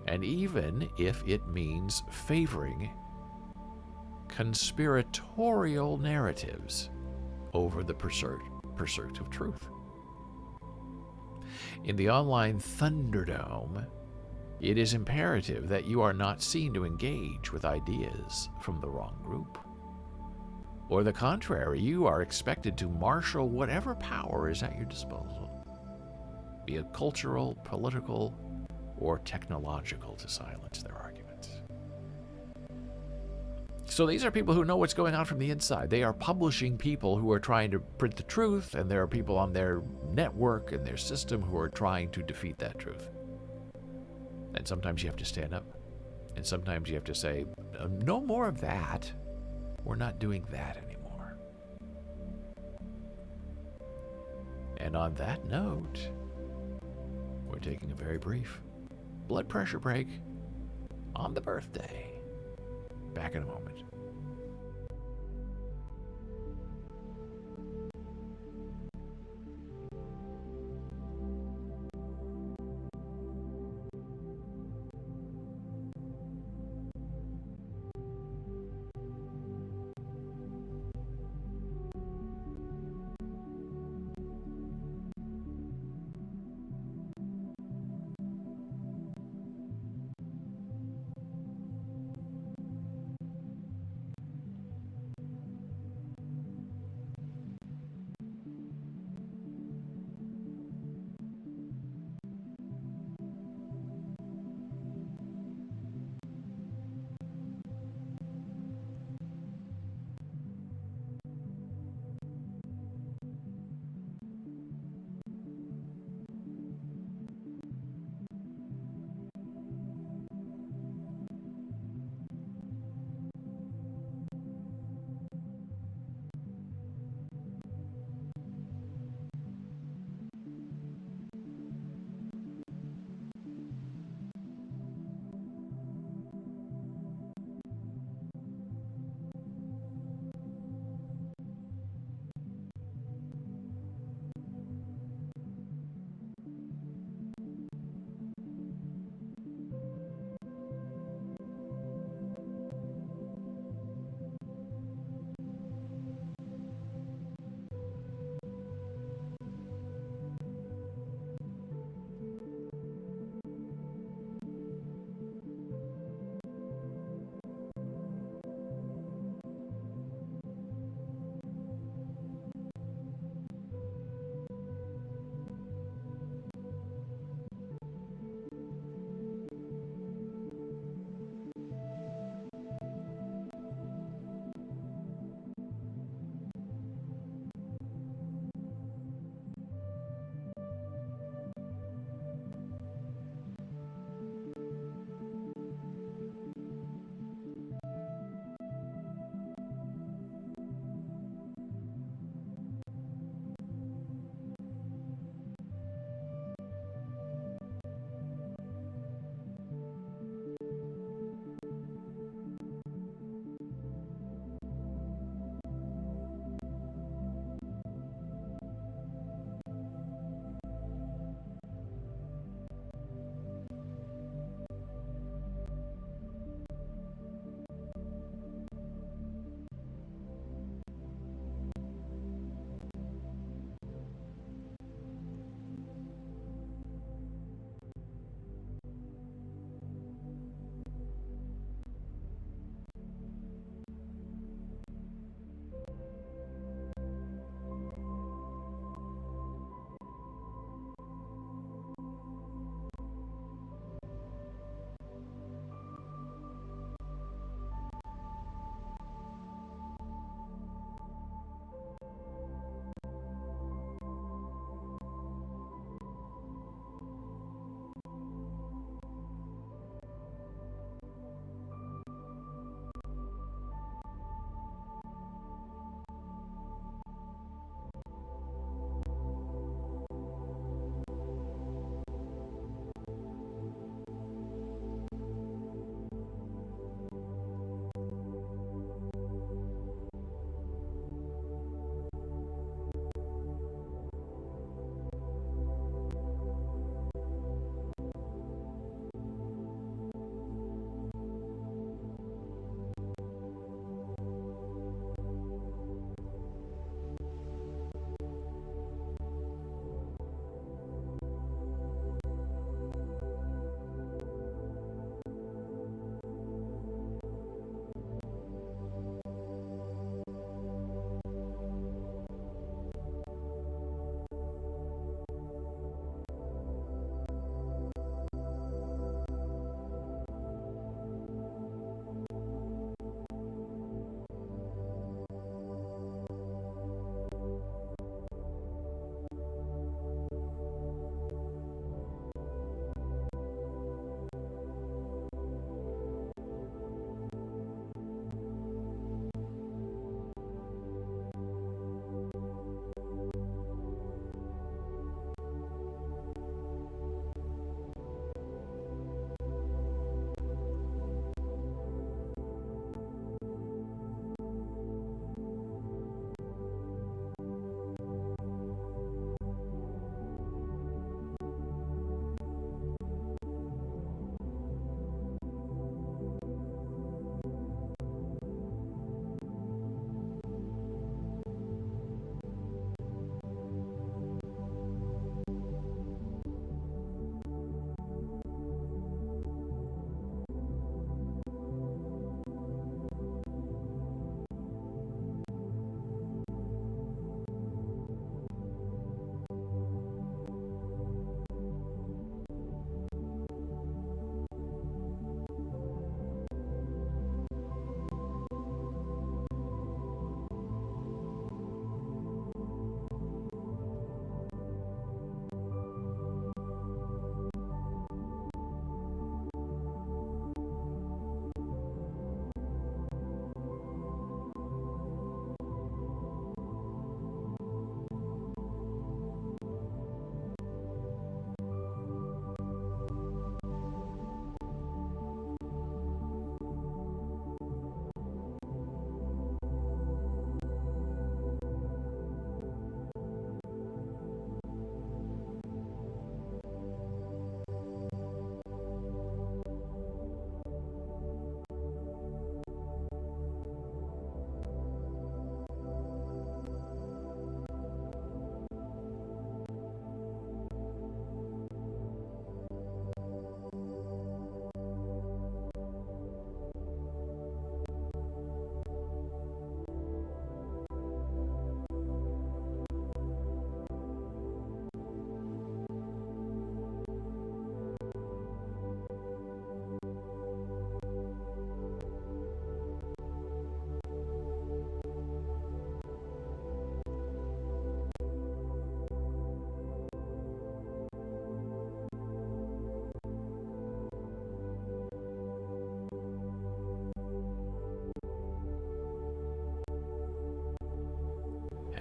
[SPEAKER 1] and even if it means favoring conspiratorial narratives over the pursuit of truth. In the online Thunderdome, it is imperative that you are not seen to engage with ideas from the wrong group. Or the contrary, you are expected to marshal whatever power is at your disposal, be it cultural, political, or technological, to silence their arguments. So these are people who know what's going on from the inside. They are publishing people who are trying to print the truth, and there are people on their network and their system who are trying to defeat that truth. And sometimes you have to stand up. And sometimes you have to say, no more of that. We're not doing that anymore. And on that note, we're taking a very brief blood pressure break on the birthday. Back in a moment.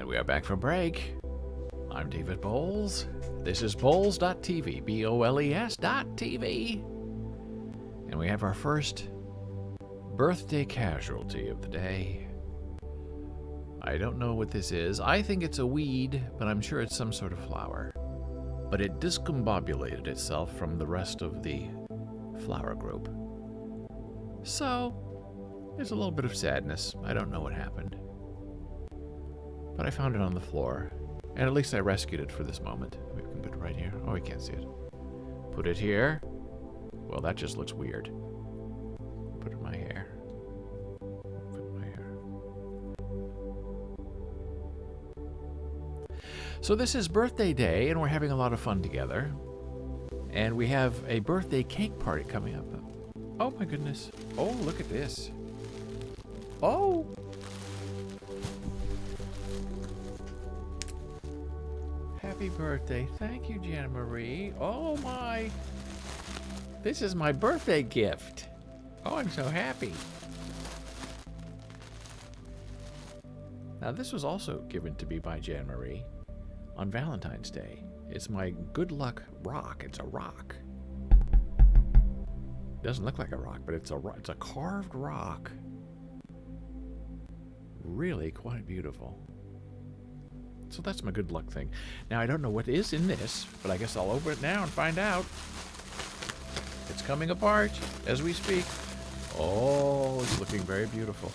[SPEAKER 1] And we are back from break. I'm David Bowles. This is Bowles.tv, BOLES.tv. And we have our first birthday casualty of the day. I don't know what this is. I think it's a weed, but I'm sure it's some sort of flower. But it discombobulated itself from the rest of the flower group. So, there's a little bit of sadness. I don't know what happened. But I found it on the floor, and at least I rescued it for this moment. We can put it right here. Oh, we can't see it. Put it here. Well, that just looks weird. Put it in my hair. Put it in my hair. So this is birthday day, and we're having a lot of fun together. And we have a birthday cake party coming up. Oh my goodness. Oh, look at this. Oh. Happy birthday. Thank you, Jana Marie. Oh my. This is my birthday gift. Oh, I'm so happy. Now, this was also given to me by Jana Marie on Valentine's Day. It's my good luck rock. It's a rock. Doesn't look like a rock, but it's a carved rock. Really quite beautiful. So that's my good luck thing. Now, I don't know what is in this, but I guess I'll open it now and find out. It's coming apart as we speak. Oh, it's looking very beautiful.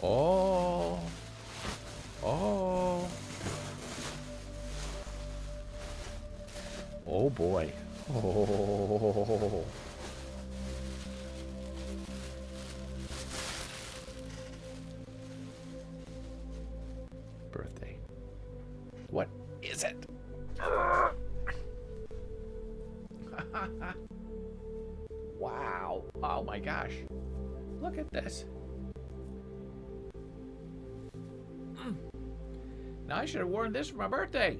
[SPEAKER 1] Oh. Oh. Oh boy. Oh. Birthday. What is it? Wow. Oh my gosh. Look at this. Now I should have worn this for my birthday.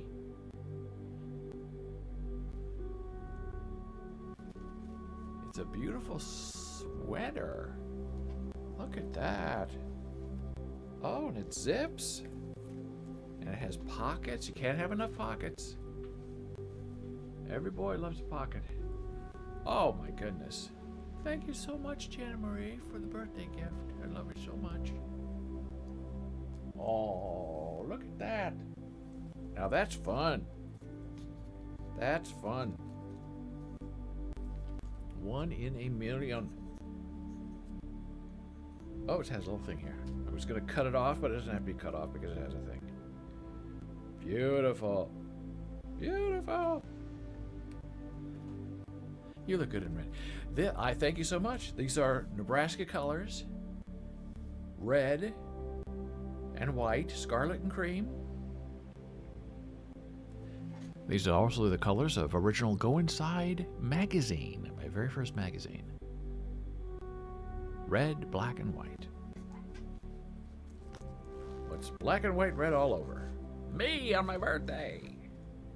[SPEAKER 1] It's a beautiful sweater. Look at that. Oh, and it zips. And it has pockets. You can't have enough pockets. Every boy loves a pocket. Oh my goodness. Thank you so much, Jana Marie, for the birthday gift. I love it so much. Oh, look at that. Now that's fun. That's fun. 1 in a million. Oh, it has a little thing here. I was going to cut it off, but it doesn't have to be cut off because it has a thing. Beautiful. Beautiful. You look good in red. I thank you so much. These are Nebraska colors. Red and white, scarlet and cream. These are also the colors of original Go Inside magazine, my very first magazine. Red, black, and white. What's black and white, red all over? Me on my birthday.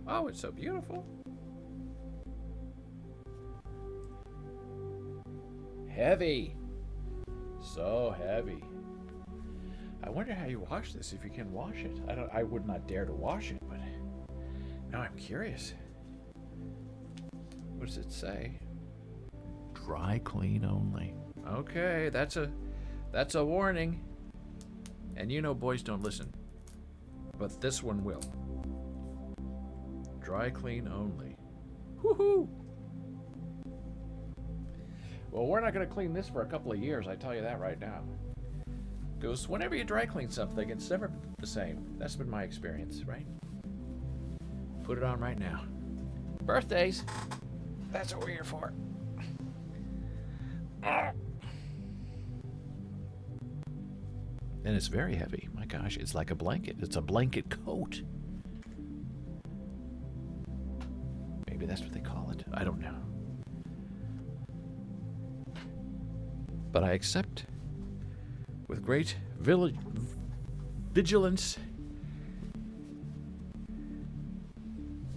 [SPEAKER 1] Oh, it's so beautiful. Heavy. So heavy. I wonder how you wash this, if you can wash it. I would not dare to wash it, but now I'm curious. What does it say? Dry clean only. Okay, that's a warning. And you know boys don't listen. But this one will. Dry clean only. Woohoo! Well, we're not going to clean this for a couple of years, I tell you that right now. Because whenever you dry clean something, it's never the same. That's been my experience, right? Put it on right now. Birthdays. That's what we're here for. And it's very heavy. My gosh, it's like a blanket. It's a blanket coat. Maybe that's what they call it. I don't know. But I accept with great vigilance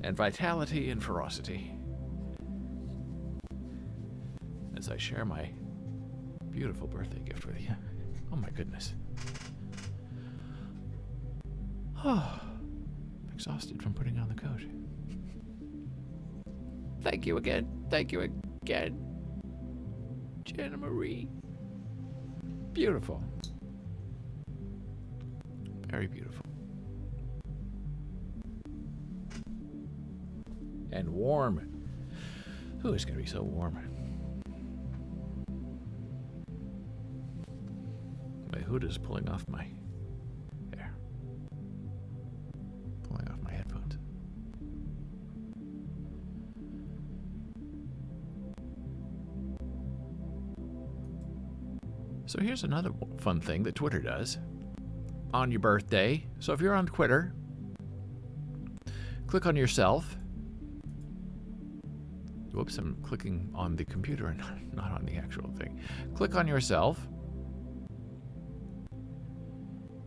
[SPEAKER 1] and vitality and ferocity as I share my beautiful birthday gift with you. Oh my goodness. Oh, I'm exhausted from putting on the coat. Thank you again. Thank you again, Jana Marie. Beautiful. Very beautiful. And warm. Ooh, it's going to be so warm. My hood is pulling off my... There. Pulling off my headphones. So here's another fun thing that Twitter does on your birthday. So if you're on Twitter, click on yourself Whoops, I'm clicking on the computer and not on the actual thing. Click on yourself.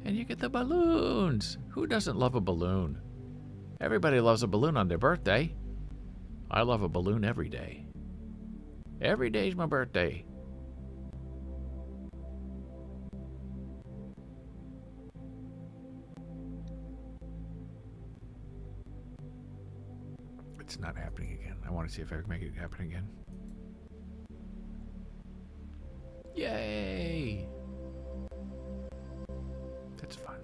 [SPEAKER 1] And you get the balloons. Who doesn't love a balloon? Everybody loves a balloon on their birthday. I love a balloon every day. Every day's my birthday. It's not happening again. I want to see if I can make it happen again. Yay! That's fun.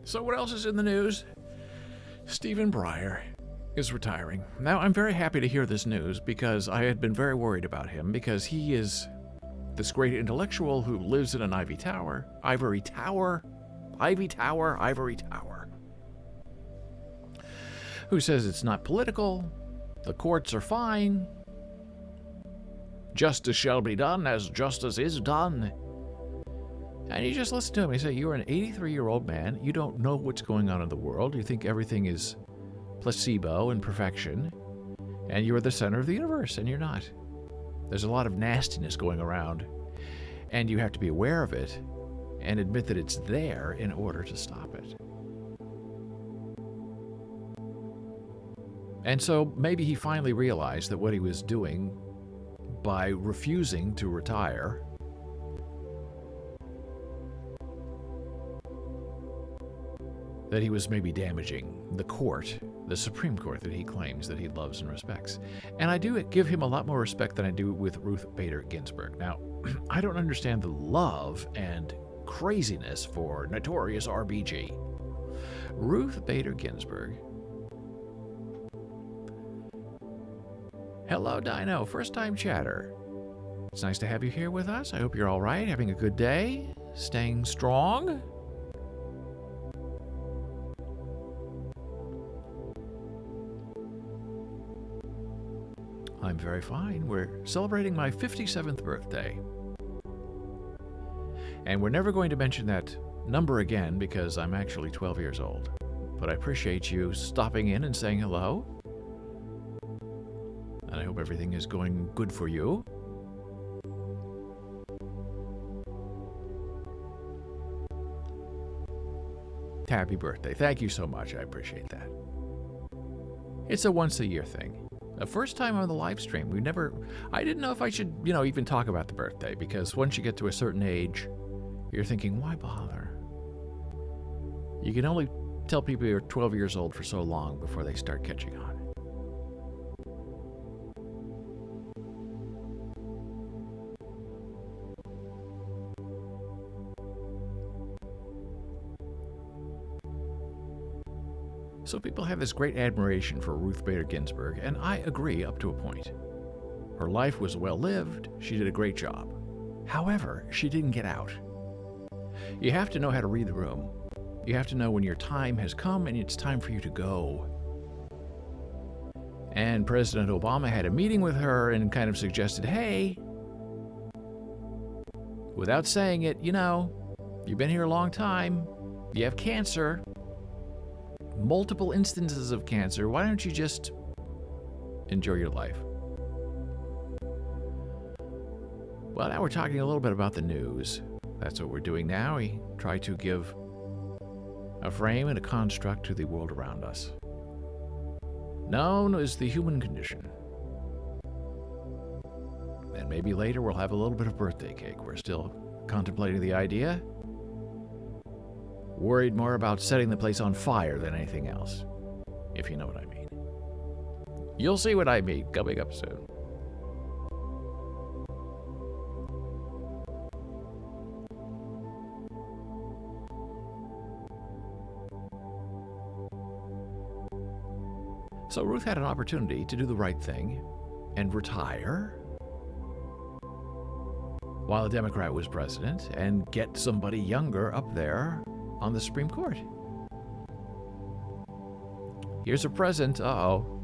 [SPEAKER 1] So what else is in the news? Stephen Breyer is retiring. Now, I'm very happy to hear this news because I had been very worried about him because he is this great intellectual who lives in an ivory tower, who says it's not political, the courts are fine, justice shall be done as justice is done. And you just listen to him. You say, you're an 83-year-old man. You don't know what's going on in the world. You think everything is placebo and perfection. And you're the center of the universe, and you're not. There's a lot of nastiness going around. And you have to be aware of it and admit that it's there in order to stop it. And so maybe he finally realized that what he was doing by refusing to retire that he was maybe damaging the court, the Supreme Court that he claims that he loves and respects. And I do give him a lot more respect than I do with Ruth Bader Ginsburg. Now, I don't understand the love and craziness for notorious RBG. Ruth Bader Ginsburg. Hello, Dino, first-time chatter. It's nice to have you here with us. I hope you're all right, having a good day, staying strong. I'm very fine. We're celebrating my 57th birthday. And we're never going to mention that number again because I'm actually 12 years old. But I appreciate you stopping in and saying hello. And I hope everything is going good for you. Happy birthday. Thank you so much. I appreciate that. It's a once-a-year thing. The first time on the live stream, I didn't know if I should, even talk about the birthday, because once you get to a certain age, you're thinking, why bother? You can only tell people you're 12 years old for so long before they start catching on. So people have this great admiration for Ruth Bader Ginsburg, and I agree up to a point. Her life was well-lived, she did a great job. However, she didn't get out. You have to know how to read the room. You have to know when your time has come and it's time for you to go. And President Obama had a meeting with her and kind of suggested, hey, without saying it, you've been here a long time, you have cancer, multiple instances of cancer, why don't you just enjoy your life? Well, now we're talking a little bit about the news. That's what we're doing now. We try to give a frame and a construct to the world around us, known as the human condition. And maybe later we'll have a little bit of birthday cake. We're still contemplating the idea. Worried more about setting the place on fire than anything else, if you know what I mean. You'll see what I mean coming up soon. So Ruth had an opportunity to do the right thing and retire while a Democrat was president and get somebody younger up there on the Supreme Court. Here's a present. Uh-oh.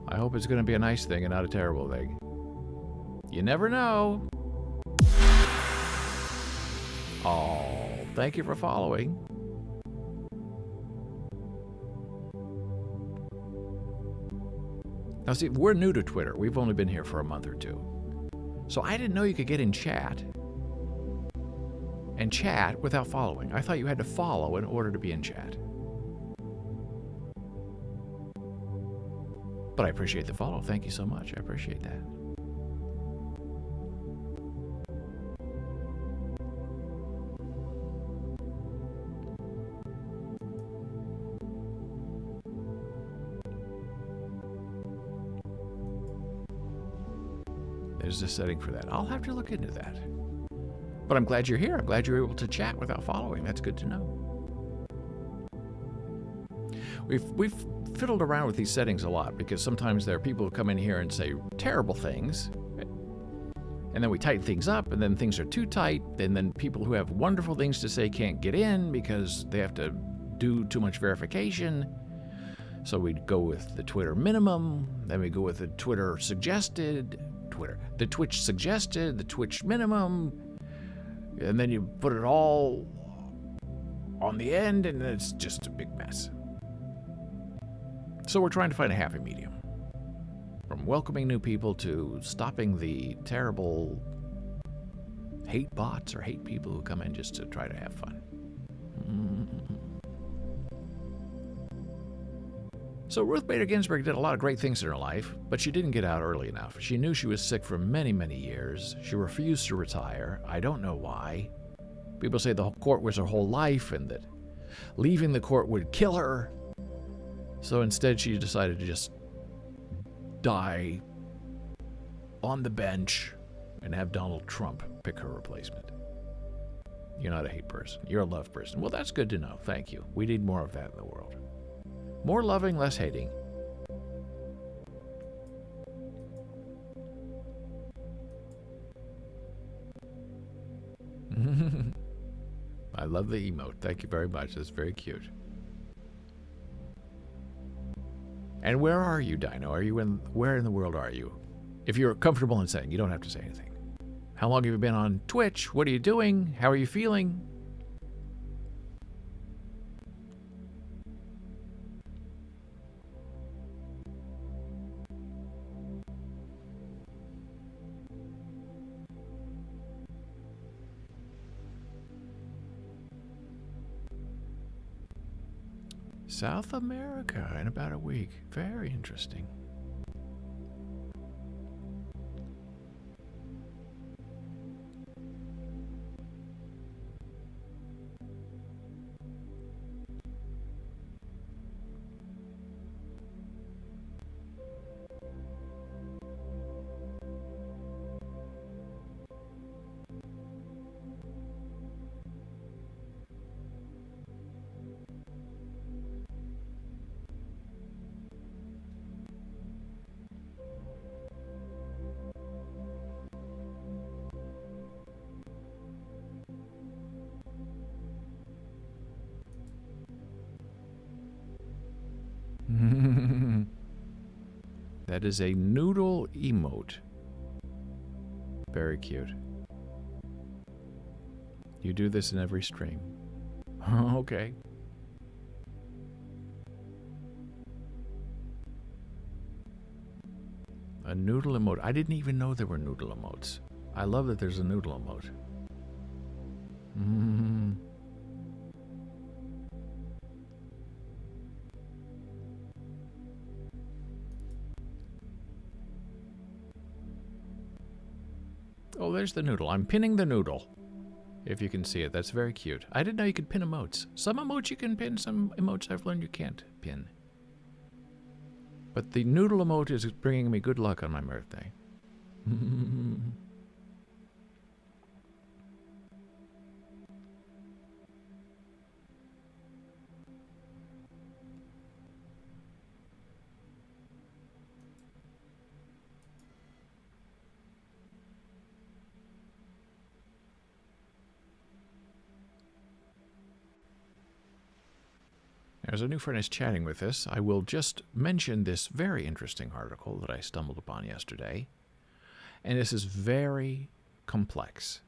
[SPEAKER 1] I hope it's going to be a nice thing and not a terrible thing. You never know. Oh, thank you for following. Now, see, we're new to Twitter. We've only been here for a month or two. So I didn't know you could get in chat and chat without following. I thought you had to follow in order to be in chat. But I appreciate the follow. Thank you so much. I appreciate that. There's a setting for that. I'll have to look into that. But I'm glad you're here. I'm glad you're able to chat without following. That's good to know. We've fiddled around with these settings a lot because sometimes there are people who come in here and say terrible things. And then we tighten things up, and then things are too tight. And then people who have wonderful things to say can't get in because they have to do too much verification. So we go with the Twitter minimum. Then we go with the Twitter suggested. The Twitch suggested, the Twitch minimum, and then you put it all on the end, and it's just a big mess. So we're trying to find a happy medium. From welcoming new people to stopping the terrible hate bots or hate people who come in just to try to have fun. So Ruth Bader Ginsburg did a lot of great things in her life, but she didn't get out early enough. She knew she was sick for many, many years. She refused to retire. I don't know why. People say the court was her whole life and that leaving the court would kill her. So instead she decided to just die on the bench and have Donald Trump pick her replacement. You're not a hate person. You're a love person. Well, that's good to know. Thank you. We need more of that in the world. More loving, less hating. I love the emote. Thank you very much. That's very cute. And where are you, Dino? Where in the world are you? If you're comfortable in saying, you don't have to say anything. How long have you been on Twitch? What are you doing? How are you feeling? South America in about a week. Very interesting. That is a noodle emote. Very cute. You do this in every stream. Okay. A noodle emote. I didn't even know there were noodle emotes. I love that there's a noodle emote. Oh, there's the noodle. I'm pinning the noodle. If you can see it, that's very cute. I didn't know you could pin emotes. Some emotes you can pin, some emotes I've learned you can't pin. But the noodle emote is bringing me good luck on my birthday. As a new friend is chatting with us, I will just mention this very interesting article that I stumbled upon yesterday. And this is very complex.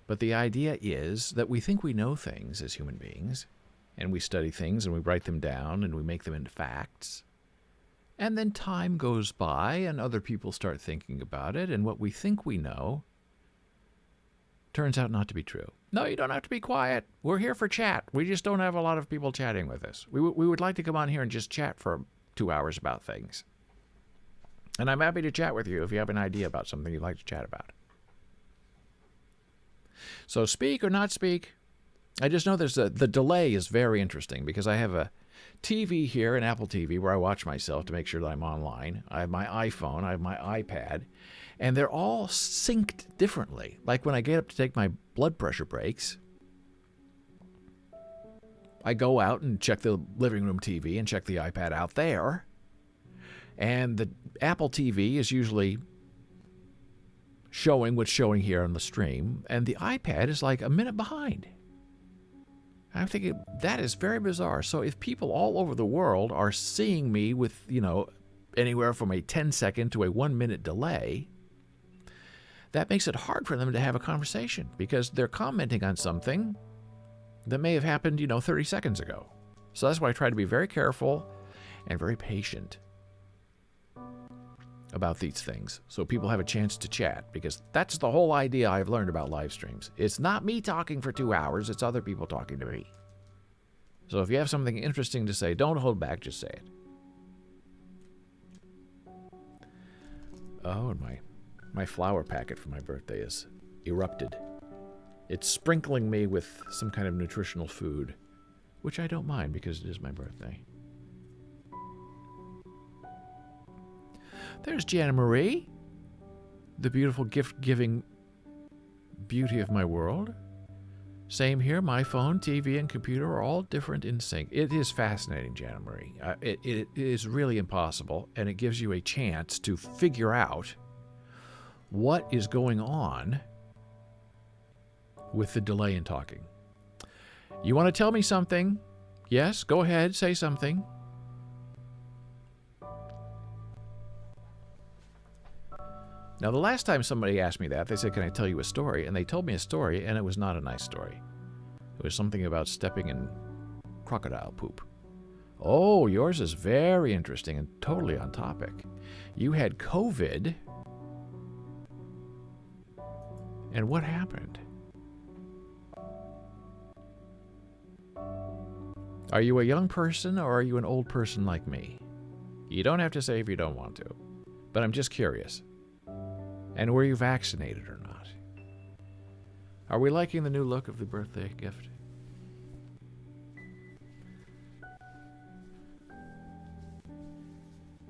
[SPEAKER 1] But the idea is that we think we know things as human beings, and we study things and we write them down and we make them into facts. And then time goes by and other people start thinking about it, and what we think we know turns out not to be true. No, you don't have to be quiet. We're here for chat. We just don't have a lot of people chatting with us. We would like to come on here and just chat for 2 hours about things. And I'm happy to chat with you if you have an idea about something you'd like to chat about. So speak or not speak. I just know the delay is very interesting because I have a TV here, an Apple TV, where I watch myself to make sure that I'm online. I have my iPhone, I have my iPad, and they're all synced differently. Like when I get up to take my blood pressure breaks, I go out and check the living room TV and check the iPad out there. And the Apple TV is usually showing what's showing here on the stream, and the iPad is like a minute behind. I'm thinking, that is very bizarre. So if people all over the world are seeing me with, anywhere from a 10-second to a 1-minute delay, that makes it hard for them to have a conversation because they're commenting on something that may have happened, 30 seconds ago. So that's why I try to be very careful and very patient about these things so people have a chance to chat, because that's the whole idea I've learned about live streams. It's not me talking for 2 hours, it's other people talking to me. So if you have something interesting to say, don't hold back, just say it. Oh, and my flower packet for my birthday is erupted. It's sprinkling me with some kind of nutritional food, which I don't mind because it is my birthday. There's Jana Marie, the beautiful gift-giving beauty of my world. Same here, my phone, TV, and computer are all different in sync. It is fascinating, Jana Marie. It is really impossible, and it gives you a chance to figure out what is going on with the delay in talking. You want to tell me something? Yes, go ahead, say something. Now, the last time somebody asked me that, they said, can I tell you a story? And they told me a story, and it was not a nice story. It was something about stepping in crocodile poop. Oh, yours is very interesting and totally on topic. You had COVID, and what happened? Are you a young person, or are you an old person like me? You don't have to say if you don't want to, but I'm just curious. And were you vaccinated or not? Are we liking the new look of the birthday gift?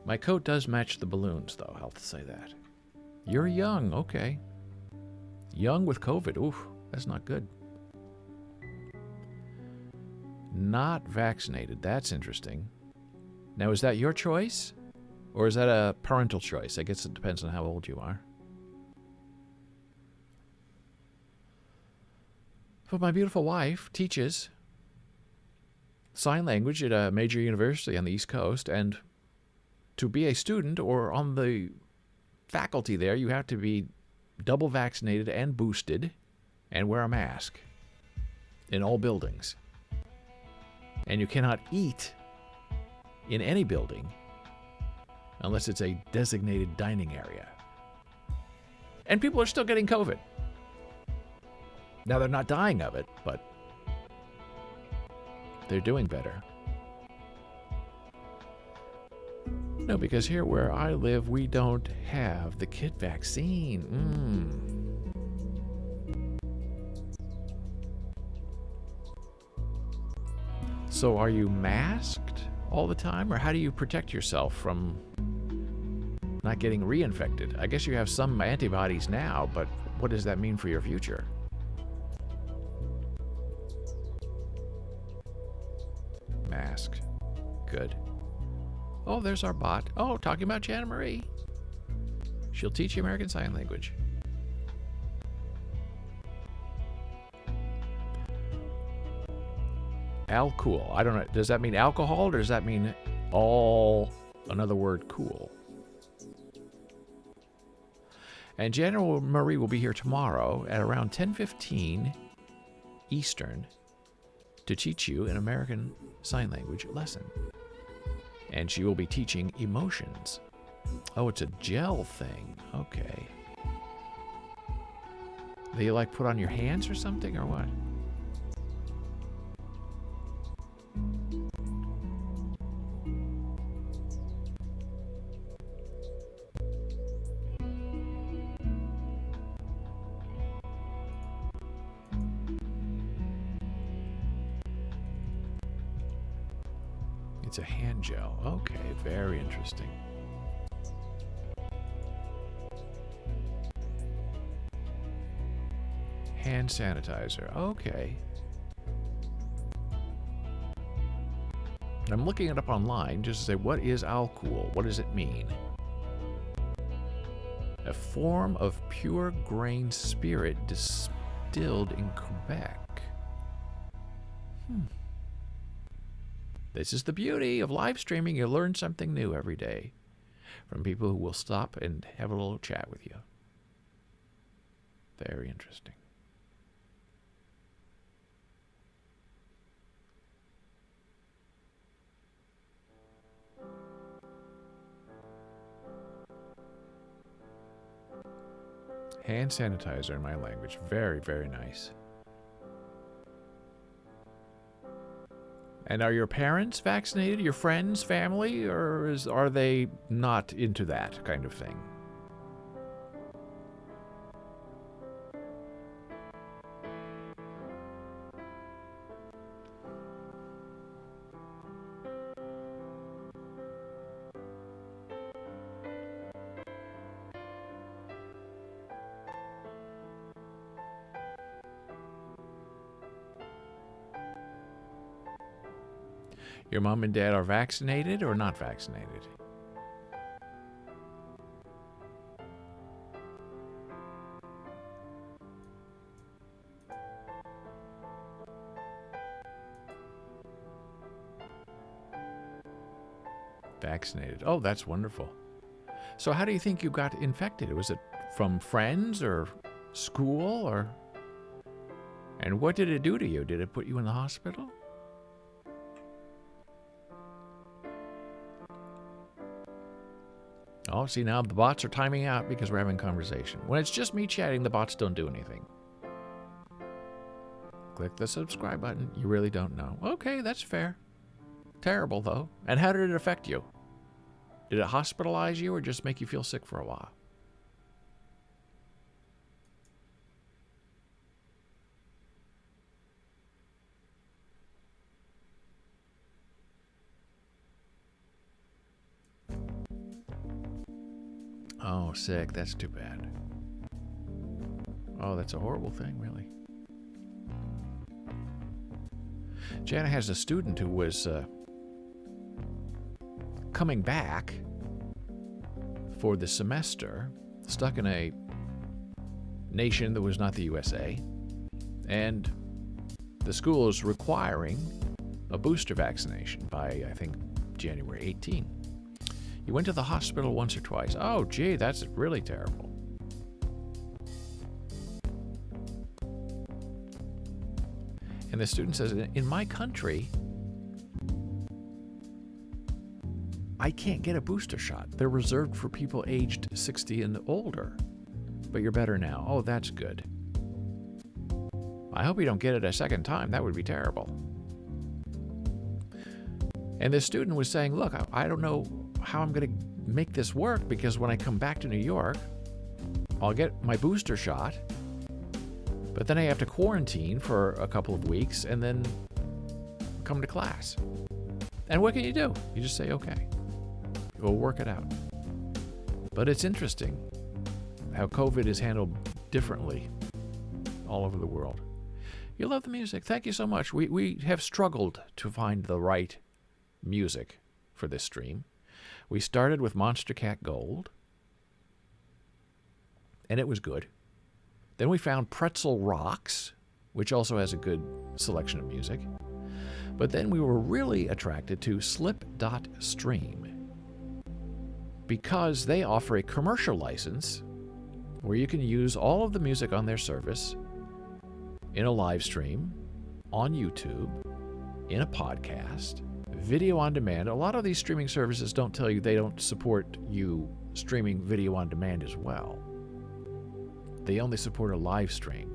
[SPEAKER 1] My coat does match the balloons, though, I'll have to say that. You're young, okay. Young with COVID, oof, that's not good. Not vaccinated, that's interesting. Now, is that your choice? Or is that a parental choice? I guess it depends on how old you are. But my beautiful wife teaches sign language at a major university on the East Coast, and to be a student or on the faculty there, you have to be double vaccinated and boosted and wear a mask in all buildings. And you cannot eat in any building unless it's a designated dining area. And people are still getting COVID. Now, they're not dying of it, but they're doing better. No, because here where I live, we don't have the kid vaccine. So are you masked all the time, or how do you protect yourself from not getting reinfected? I guess you have some antibodies now, but what does that mean for your future? Masked. Good. Oh, there's our bot. Oh, talking about Jana Marie. She'll teach you American Sign Language. Cool. I don't know. Does that mean alcohol, or does that mean another word, cool? And Jana Marie will be here tomorrow at around 10:15 Eastern to teach you an American Sign Language lesson. And she will be teaching emotions. Oh, it's a gel thing. Okay. That you like put on your hands or something, or what? It's a hand gel. Okay, very interesting. Hand sanitizer. Okay. I'm looking it up online just to say, what is alcohol? What does it mean? A form of pure grain spirit distilled in Quebec. This is the beauty of live streaming. You learn something new every day from people who will stop and have a little chat with you. Very interesting. Hand sanitizer in my language. Very, very nice. And are your parents vaccinated? Your friends, family? Or are they not into that kind of thing? Your mom and dad are vaccinated or not vaccinated? Vaccinated. Oh, that's wonderful. So how do you think you got infected? Was it from friends or school or... And what did it do to you? Did it put you in the hospital? Oh, see, now the bots are timing out because we're having conversation. When it's just me chatting, the bots don't do anything. Click the subscribe button. You really don't know. Okay, that's fair. Terrible, though. And how did it affect you? Did it hospitalize you or just make you feel sick for a while? Oh, sick. That's too bad. Oh, that's a horrible thing, really. Jana has a student who was coming back for the semester, stuck in a nation that was not the USA, and the school is requiring a booster vaccination by, I think, January 18. You went to the hospital once or twice. Oh, gee, that's really terrible. And the student says, in my country, I can't get a booster shot. They're reserved for people aged 60 and older. But you're better now. Oh, that's good. I hope you don't get it a second time. That would be terrible. And the student was saying, look, I don't know how I'm going to make this work because when I come back to New York, I'll get my booster shot, but then I have to quarantine for a couple of weeks and then come to class. And what can you do? You just say, okay, we'll work it out. But it's interesting how COVID is handled differently all over the world. You love the music. Thank you so much. We have struggled to find the right music for this stream. We started with Monster Cat Gold, and it was good. Then we found Pretzel Rocks, which also has a good selection of music. But then we were really attracted to Slip.Stream because they offer a commercial license where you can use all of the music on their service in a live stream, on YouTube, in a podcast, Video on demand. A lot of these streaming services don't tell you they don't support you streaming video on demand as well. They only support a live stream.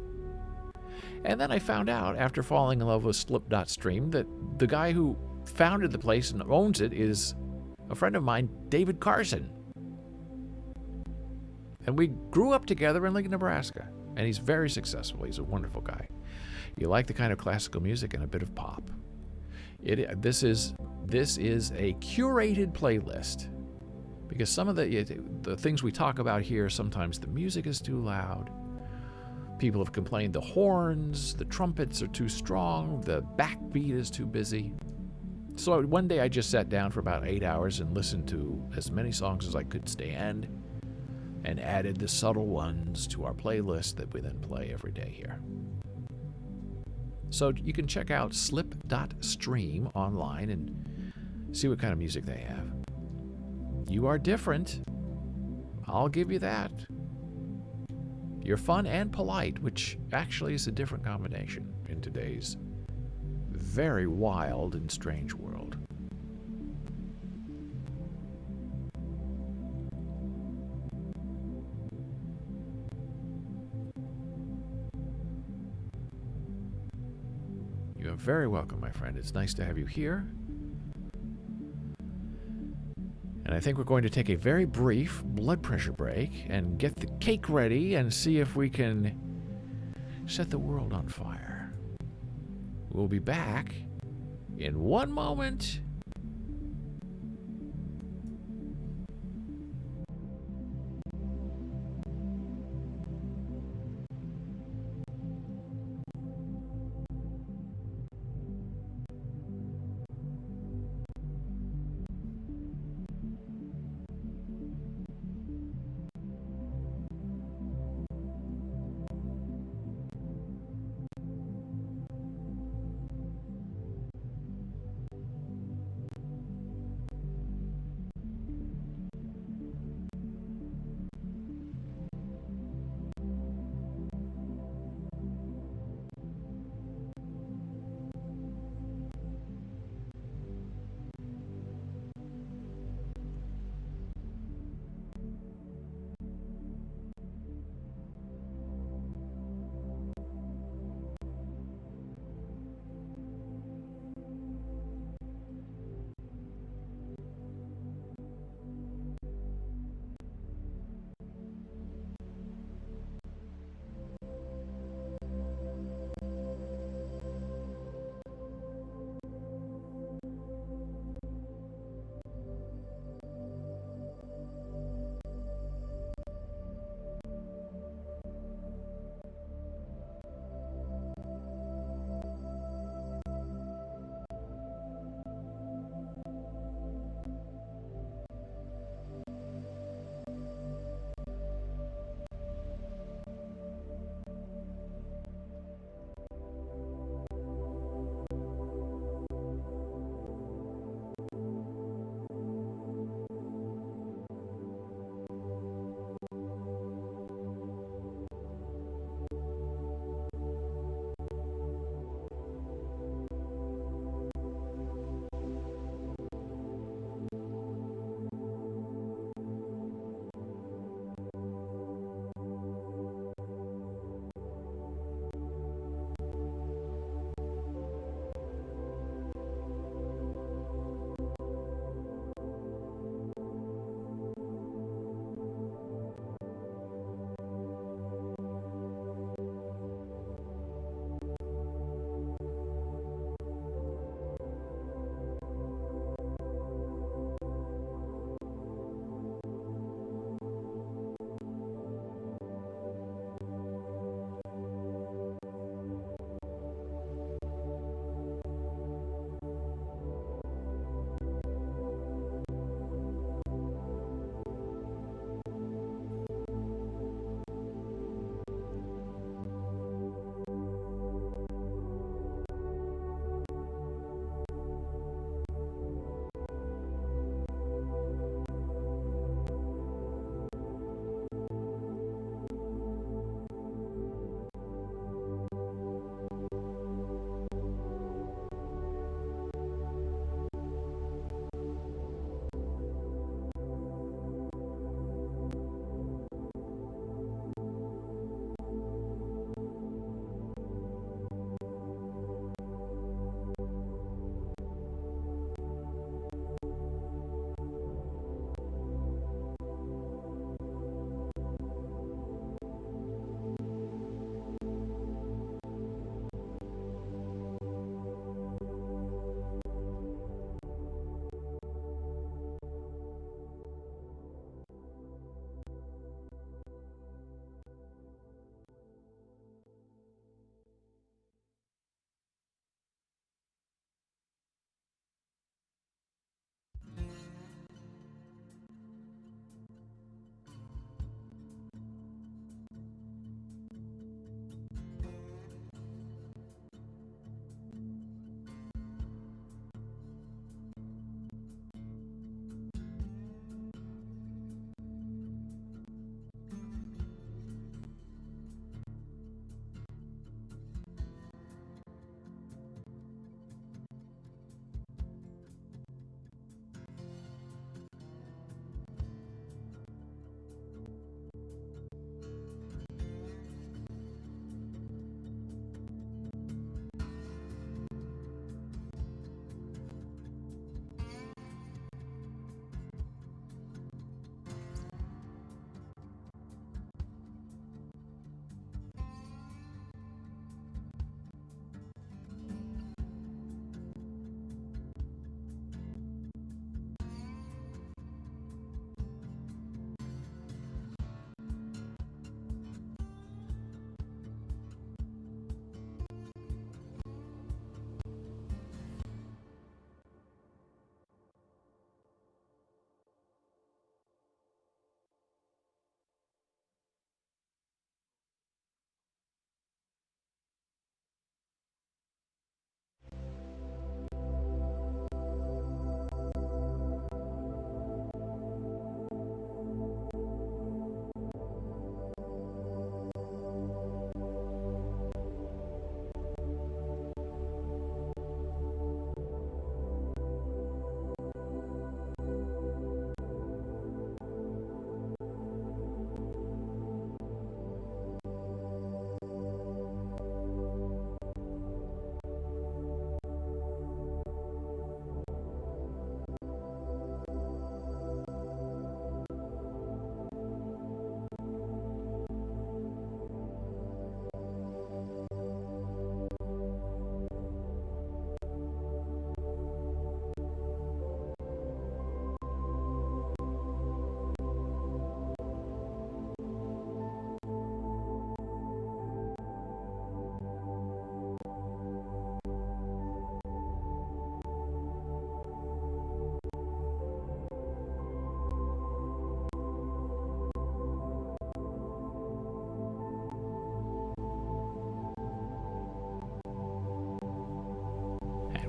[SPEAKER 1] And then I found out, after falling in love with Slip.Stream, that the guy who founded the place and owns it is a friend of mine, David Carson. And we grew up together in Lincoln, Nebraska. And he's very successful. He's a wonderful guy. You like the kind of classical music and a bit of pop. This is a curated playlist, because some of the things we talk about here, sometimes the music is too loud. People have complained the horns, the trumpets are too strong, the backbeat is too busy. So one day I just sat down for about 8 hours and listened to as many songs as I could stand, and added the subtle ones to our playlist that we then play every day here. So you can check out Slip.Stream online and see what kind of music they have. You are different. I'll give you that. You're fun and polite, which actually is a different combination in today's very wild and strange world. You are very welcome, my friend. It's nice to have you here. And I think we're going to take a very brief blood pressure break and get the cake ready and see if we can set the world on fire. We'll be back in one moment.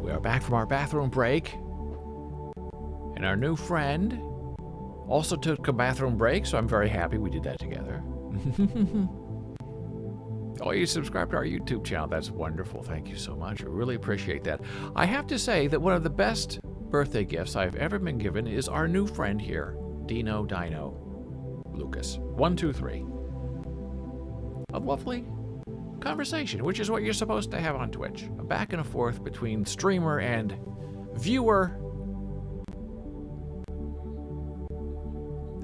[SPEAKER 1] We are back from our bathroom break. And our new friend also took a bathroom break, so I'm very happy we did that together. Oh, you subscribe to our YouTube channel. That's wonderful. Thank you so much. I really appreciate that. I have to say that one of the best birthday gifts I've ever been given is our new friend here, Dino Lucas. 123. A lovely conversation, which is what you're supposed to have on Twitch. A back and a forth between streamer and viewer.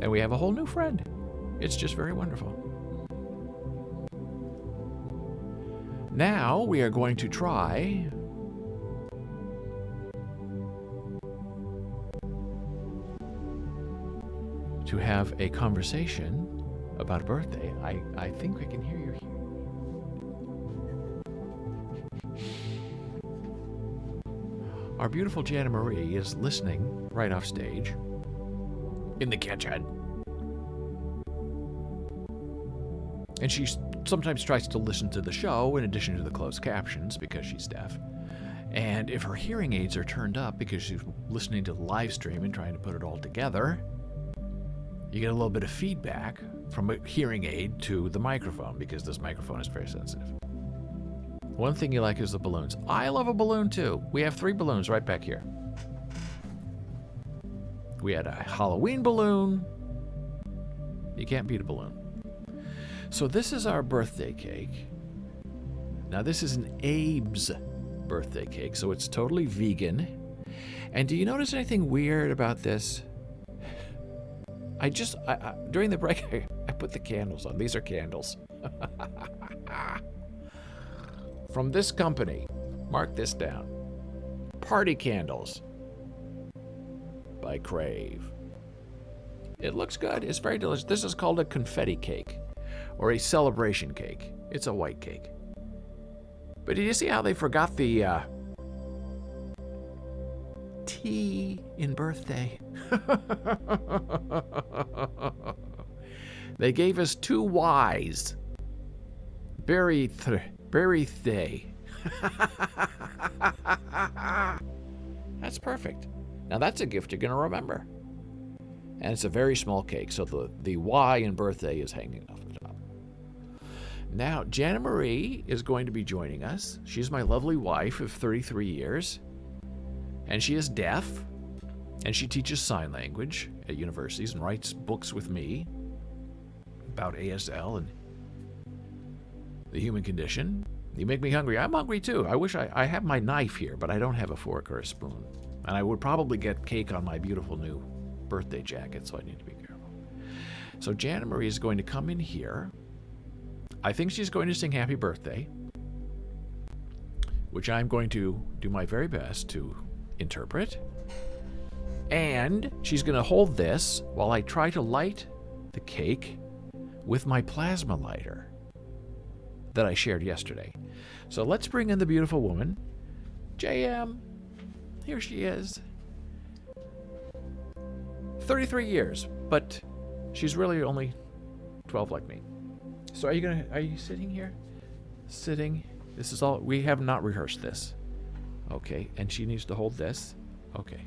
[SPEAKER 1] And we have a whole new friend. It's just very wonderful. Now we are going to try to have a conversation about a birthday. I think I can hear you here. Our beautiful Jana Marie is listening right off stage in the kitchen. And she sometimes tries to listen to the show in addition to the closed captions because she's deaf. And if her hearing aids are turned up because she's listening to the live stream and trying to put it all together, you get a little bit of feedback from a hearing aid to the microphone because this microphone is very sensitive. One thing you like is the balloons. I love a balloon too. We have 3 balloons right back here. We had a Halloween balloon. You can't beat a balloon. So this is our birthday cake. Now this is an Abe's birthday cake, so it's totally vegan. And do you notice anything weird about this? During the break, I put the candles on. These are candles. From this company. Mark this down. Party candles by Crave. It looks good. It's very delicious. This is called a confetti cake or a celebration cake. It's a white cake. But did you see how they forgot the T in birthday? They gave us 2 Y's. Birthday. That's perfect. Now that's a gift you're going to remember. And it's a very small cake, so the Y in birthday is hanging off the top. Now, Jana Marie is going to be joining us. She's my lovely wife of 33 years. And she is deaf. And she teaches sign language at universities and writes books with me about ASL and the human condition. You make me hungry. I'm hungry too. I wish I have my knife here, but I don't have a fork or a spoon. And I would probably get cake on my beautiful new birthday jacket, so I need to be careful. So Jana Marie is going to come in here. I think she's going to sing Happy Birthday, which I'm going to do my very best to interpret. And she's going to hold this while I try to light the cake with my plasma lighter that I shared yesterday. So let's bring in the beautiful woman, JM. Here she is. 33 years, but she's really only 12 like me. So are you sitting here? Sitting. This is all, we have not rehearsed this. Okay, and she needs to hold this. Okay.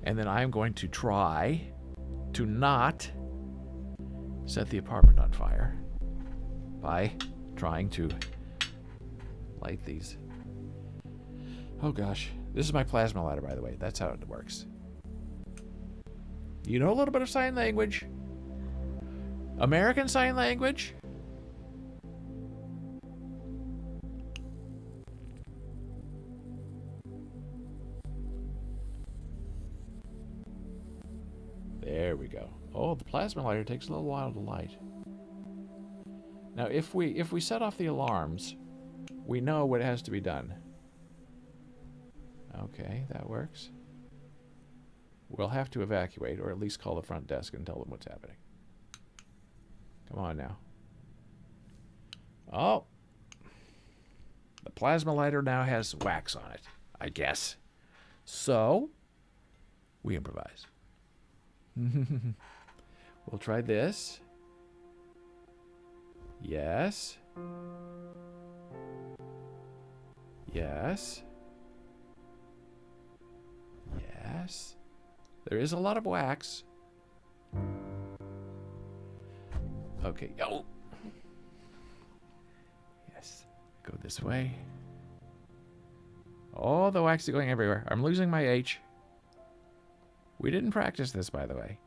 [SPEAKER 1] And then I'm going to try to not set the apartment on fire by trying to light these. Oh gosh. This is my plasma lighter, by the way. That's how it works. You know a little bit of sign language? American Sign Language? There we go. Oh, the plasma lighter takes a little while to light. Now, if we set off the alarms, we know what has to be done. Okay, that works. We'll have to evacuate, or at least call the front desk and tell them what's happening. Come on now. Oh. The plasma lighter now has wax on it, I guess. So, we improvise. We'll try this. Yes. Yes. Yes. There is a lot of wax. Okay. Oh. Yes. Go this way. Oh, the wax is going everywhere. I'm losing my H. We didn't practice this, by the way.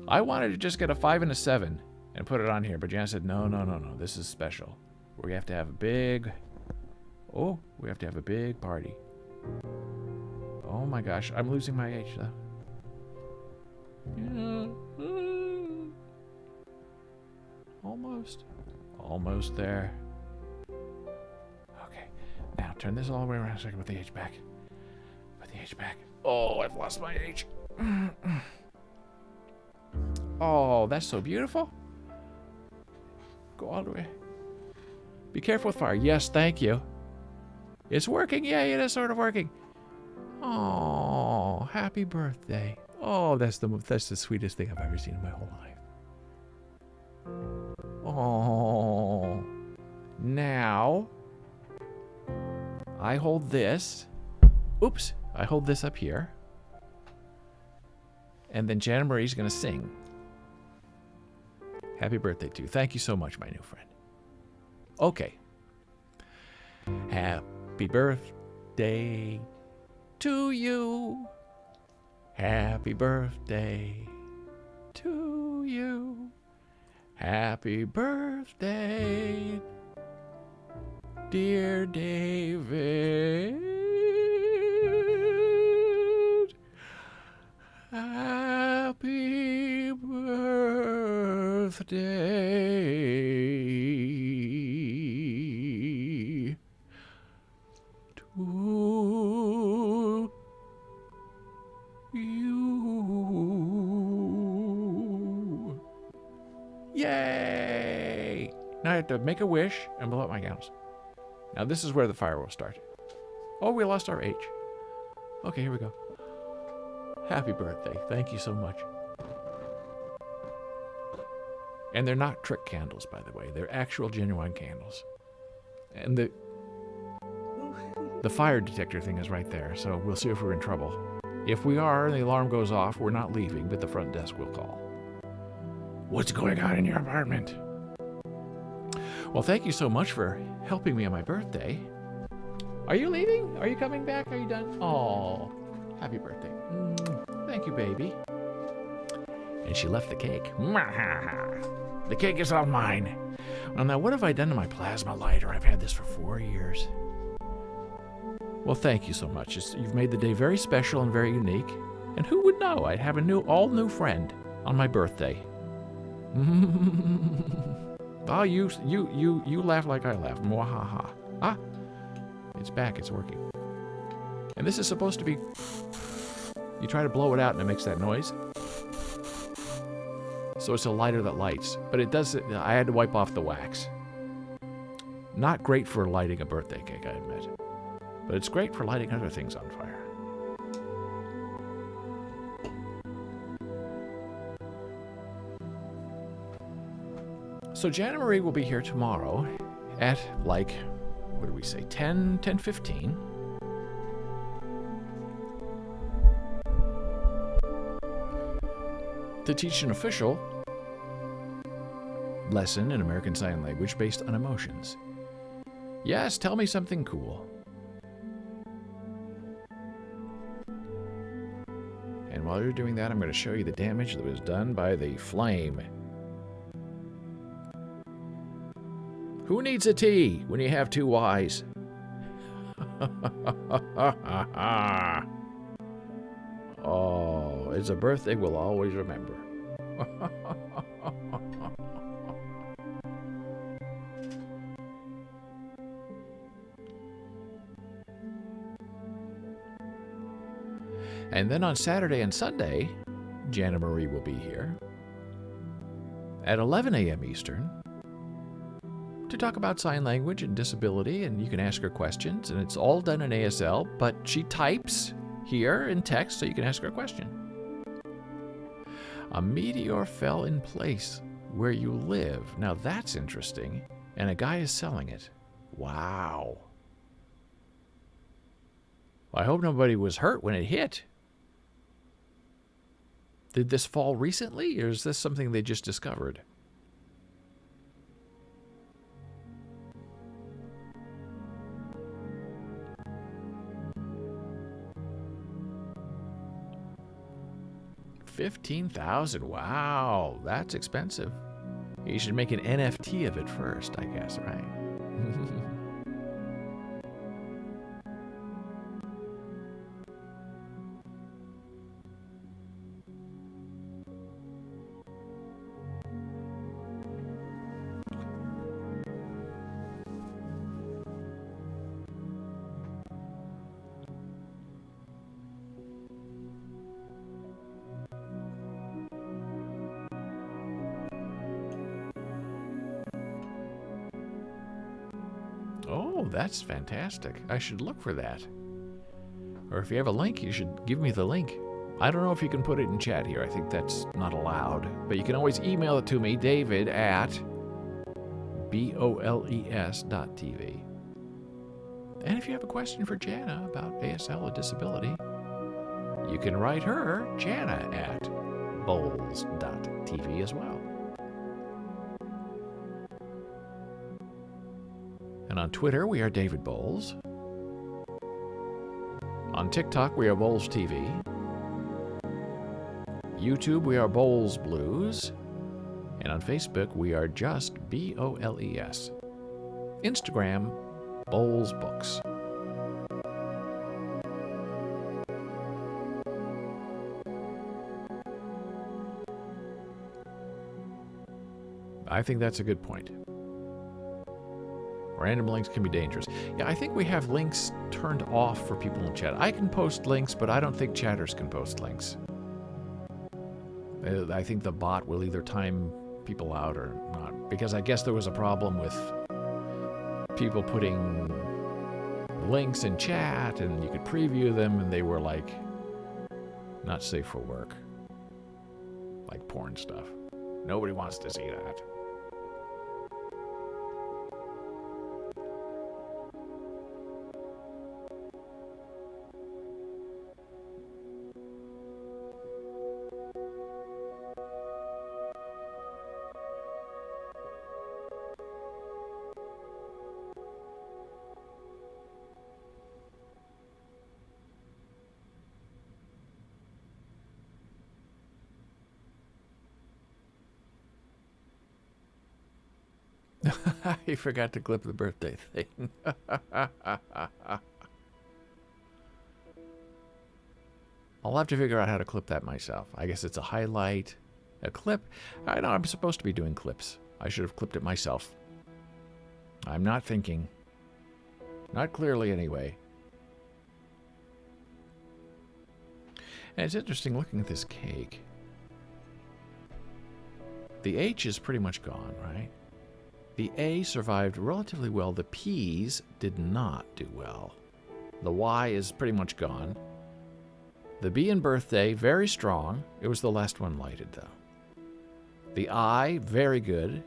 [SPEAKER 1] I wanted to just get a 5 and a 7 and put it on here, but Jan said, no. This is special. We have to have a big... Oh, we have to have a big party. Oh my gosh, I'm losing my H, though. Yeah. Almost there. Okay, now turn this all the way around so I can put the H back. Put the H back. Oh, I've lost my H. Oh, that's so beautiful. Go all the way. Be careful with fire. Yes, thank you. It's working. Yeah, it is sort of working. Oh, happy birthday. Oh, that's the sweetest thing I've ever seen in my whole life. Oh. Now, I hold this. Oops. I hold this up here. And then Jana Marie's going to sing. Happy birthday to you. Thank you so much, my new friend. Okay. Happy birthday to you. Happy birthday to you. Happy birthday, dear David. Happy birthday to you. Yay! Now I have to make a wish and blow up my candles. Now this is where the fire will start. Oh, we lost our H. Okay, here we go. Happy birthday. Thank you so much. And they're not trick candles, by the way. They're actual, genuine candles. And the fire detector thing is right there, so we'll see if we're in trouble. If we are and the alarm goes off, we're not leaving, but the front desk will call. What's going on in your apartment? Well, thank you so much for helping me on my birthday. Are you leaving? Are you coming back? Are you done? Oh, happy birthday. Thank you, baby. And she left the cake. The cake is all mine. Well, now, what have I done to my plasma lighter? I've had this for 4 years. Well, thank you so much. You've made the day very special and very unique. And who would know? I'd have a all-new friend on my birthday. Oh, you laugh like I laugh. Mwahaha. Ah, it's back. It's working. And this is supposed to be... You try to blow it out and it makes that noise. So it's a lighter that lights. But it does... I had to wipe off the wax. Not great for lighting a birthday cake, I admit. But it's great for lighting other things on fire. So Jana Marie will be here tomorrow at, like, what do we say, 10:15. To teach an official lesson in American Sign Language based on emotions. Yes, tell me something cool. And while you're doing that, I'm going to show you the damage that was done by the flame. Who needs a T when you have two Y's? Oh, it's a birthday we'll always remember. And then on Saturday and Sunday, Jana Marie will be here at 11 a.m. Eastern to talk about sign language and disability, and you can ask her questions, and it's all done in ASL, but she types here in text so you can ask her a question. A meteor fell in place where you live. Now that's interesting, and a guy is selling it. Wow. I hope nobody was hurt when it hit. Did this fall recently, or is this something they just discovered? $15,000. Wow, that's expensive. You should make an NFT of it first, I guess, right? Oh, that's fantastic. I should look for that. Or if you have a link, you should give me the link. I don't know if you can put it in chat here. I think that's not allowed. But you can always email it to me, david@boles.tv. And if you have a question for Jana about ASL or disability, you can write her, jana@boles.tv as well. And on Twitter, we are David Bowles. On TikTok, we are Bowles TV. YouTube, we are Bowles Blues. And on Facebook, we are just BOLES. Instagram, Bowles Books. I think that's a good point. Random links can be dangerous. Yeah, I think we have links turned off for people in chat. I can post links, but I don't think chatters can post links. I think the bot will either time people out or not. Because I guess there was a problem with people putting links in chat and you could preview them and they were like not safe for work. Like porn stuff. Nobody wants to see that. He forgot to clip the birthday thing. I'll have to figure out how to clip that myself. I guess it's a highlight, a clip. I know I'm supposed to be doing clips. I should have clipped it myself. I'm not thinking. Not clearly anyway. And it's interesting looking at this cake. The H is pretty much gone, right? The A survived relatively well. The P's did not do well. The Y is pretty much gone. The B in birthday, very strong. It was the last one lighted, though. The I, very good.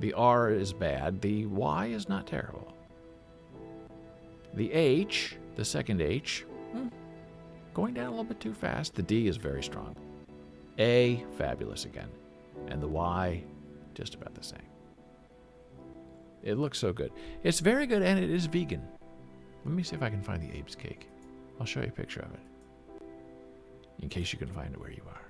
[SPEAKER 1] The R is bad. The Y is not terrible. The H, the second H, going down a little bit too fast. The D is very strong. A, fabulous again. And the Y, just about the same. It looks so good. It's very good, and it is vegan. Let me see if I can find the Abe's cake. I'll show you a picture of it, in case you can find it where you are.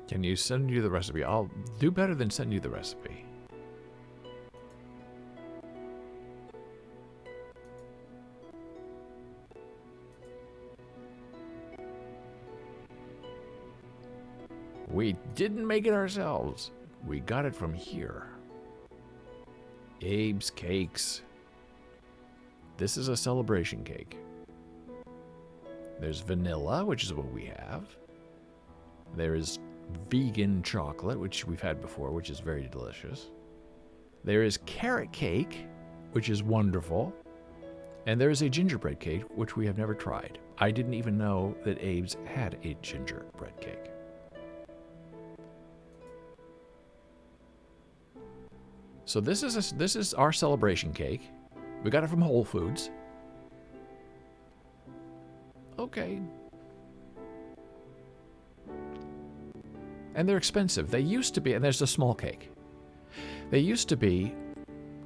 [SPEAKER 1] Can you send you the recipe? I'll do better than send you the recipe. We didn't make it ourselves. We got it from here. Abe's Cakes. This is a celebration cake. There's vanilla, which is what we have. There is vegan chocolate, which we've had before, which is very delicious. There is carrot cake, which is wonderful. And there is a gingerbread cake, which we have never tried. I didn't even know that Abe's had a gingerbread cake. So this is our celebration cake. We got it from Whole Foods. Okay. And they're expensive. They used to be, and there's a small cake. They used to be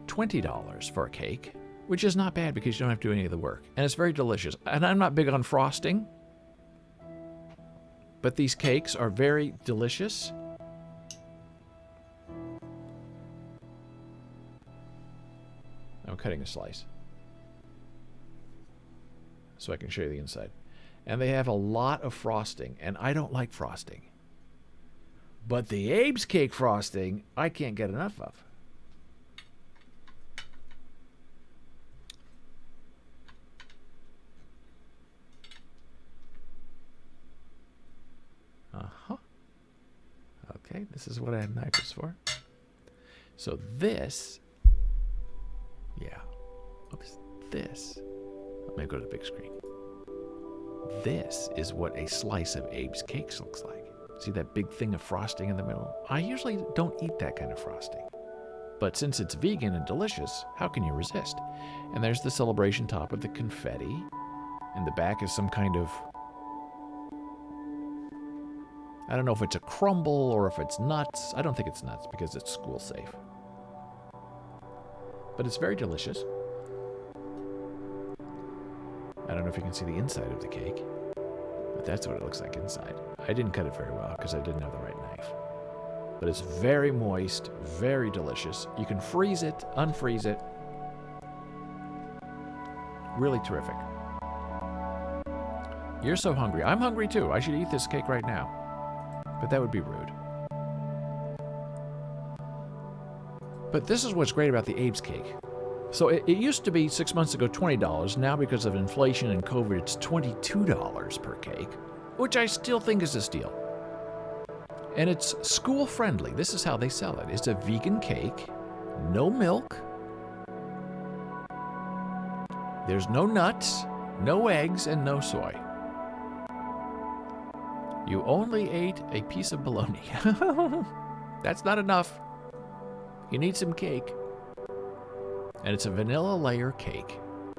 [SPEAKER 1] $20 for a cake, which is not bad because you don't have to do any of the work. And it's very delicious. And I'm not big on frosting, but these cakes are very delicious. I'm cutting a slice so I can show you the inside. And they have a lot of frosting, and I don't like frosting. But the Abe's cake frosting, I can't get enough of. Okay, this is what I have knives for. So this, yeah, oops, this, let me go to the big screen. This is what a slice of Abe's cakes looks like. See that big thing of frosting in the middle? I usually don't eat that kind of frosting. But since it's vegan and delicious, how can you resist? And there's the celebration top with the confetti. And the back is some kind of, I don't know if it's a crumble or if it's nuts. I don't think it's nuts because it's school safe. But it's very delicious. I don't know if you can see the inside of the cake, but that's what it looks like inside. I didn't cut it very well because I didn't have the right knife. But it's very moist, very delicious. You can freeze it, unfreeze it. Really terrific. You're so hungry. I'm hungry too. I should eat this cake right now. But that would be rude. But this is what's great about the Abe's cake. So it used to be 6 months ago $20. Now because of inflation and COVID, it's $22 per cake, which I still think is a steal. And it's school friendly. This is how they sell it. It's a vegan cake, no milk. There's no nuts, no eggs, and no soy. You only ate a piece of bologna. That's not enough. You need some cake. And it's a vanilla layer cake,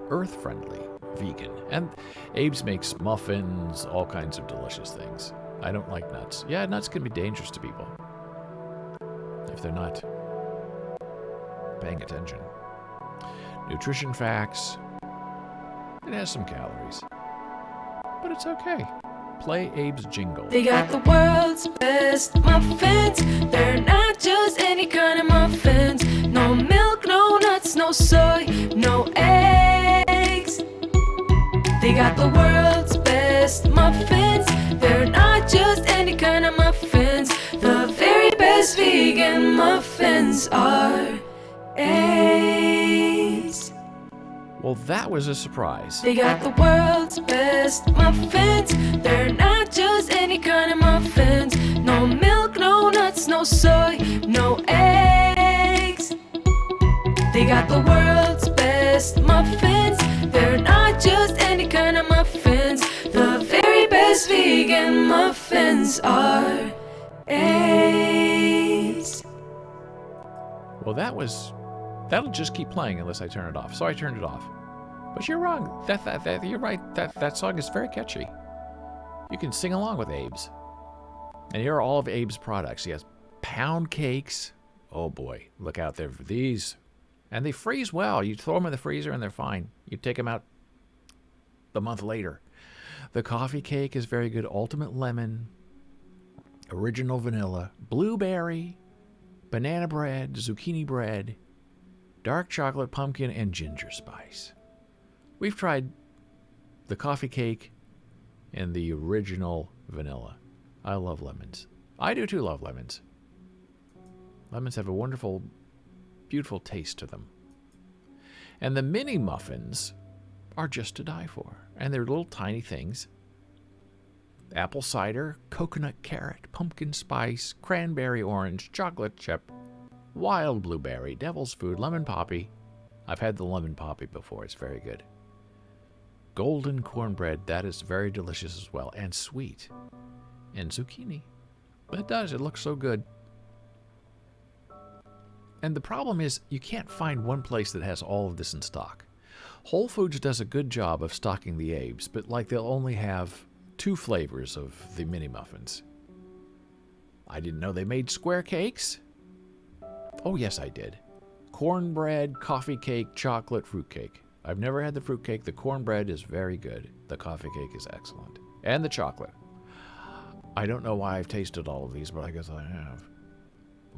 [SPEAKER 1] earth-friendly, vegan. And Abe's makes muffins, all kinds of delicious things. I don't like nuts. Yeah, nuts can be dangerous to people if they're not paying attention. Nutrition facts. It has some calories, but it's okay. Play Abe's jingle.
[SPEAKER 2] They got the world's best muffins. They're not just any kind of muffins. No milk, no nuts, no soy, no eggs. They got the world's best muffins. They're not just any kind of muffins. The very best vegan muffins are Abe's.
[SPEAKER 1] Well, that was a surprise.
[SPEAKER 2] They got the world's best muffins. They're not just any kind of muffins. No milk, no nuts, no soy, no eggs. They got the world's best muffins. They're not just any kind of muffins. The very best vegan muffins are Abe's.
[SPEAKER 1] Well, that'll just keep playing unless I turn it off. So I turned it off. But you're wrong. You're right. That song is very catchy. You can sing along with Abe's. And here are all of Abe's products. He has pound cakes. Oh boy, look out there for these. And they freeze well. You throw them in the freezer and they're fine. You take them out the month later. The coffee cake is very good. Ultimate lemon, original vanilla, blueberry, banana bread, zucchini bread, dark chocolate, pumpkin, and ginger spice. We've tried the coffee cake and the original vanilla. I love lemons. I do too love lemons. Lemons have a wonderful, beautiful taste to them. And the mini muffins are just to die for. And they're little tiny things. Apple cider, coconut carrot, pumpkin spice, cranberry orange, chocolate chip, wild blueberry, devil's food, lemon poppy. I've had the lemon poppy before. It's very good. Golden cornbread, that is very delicious as well. And sweet. And zucchini. It does. It looks so good. And the problem is you can't find one place that has all of this in stock. Whole Foods does a good job of stocking the Abe's, but like they'll only have 2 flavors of the mini muffins. I didn't know they made square cakes. Oh, yes, I did. Cornbread, coffee cake, chocolate, fruit cake. I've never had the fruit cake. The cornbread is very good. The coffee cake is excellent. And the chocolate. I don't know why I've tasted all of these, but I guess I have.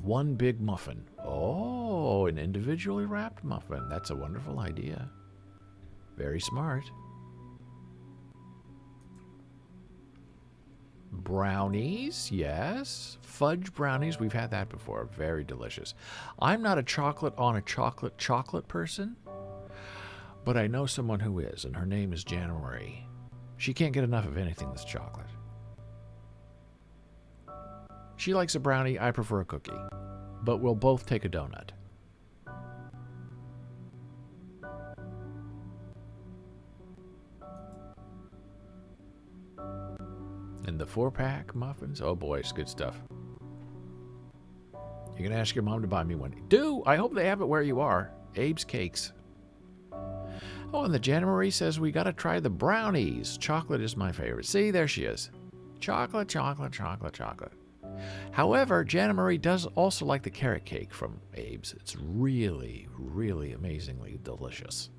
[SPEAKER 1] One big muffin. Oh, an individually wrapped muffin. That's a wonderful idea. Very smart. Brownies, yes. Fudge brownies, we've had that before. Very delicious. I'm not a chocolate on a chocolate person, but I know someone who is, and her name is Jana Marie. She can't get enough of anything that's chocolate. She likes a brownie, I prefer a cookie, but we'll both take a donut. And the 4-pack muffins, oh boy, it's good stuff. You can ask your mom to buy me one. Do! I hope they have it where you are. Abe's Cakes. Oh, and the Jana Marie says we gotta try the brownies. Chocolate is my favorite. See, there she is. Chocolate, chocolate, chocolate, chocolate. However, Jana Marie does also like the carrot cake from Abe's. It's really, really amazingly delicious.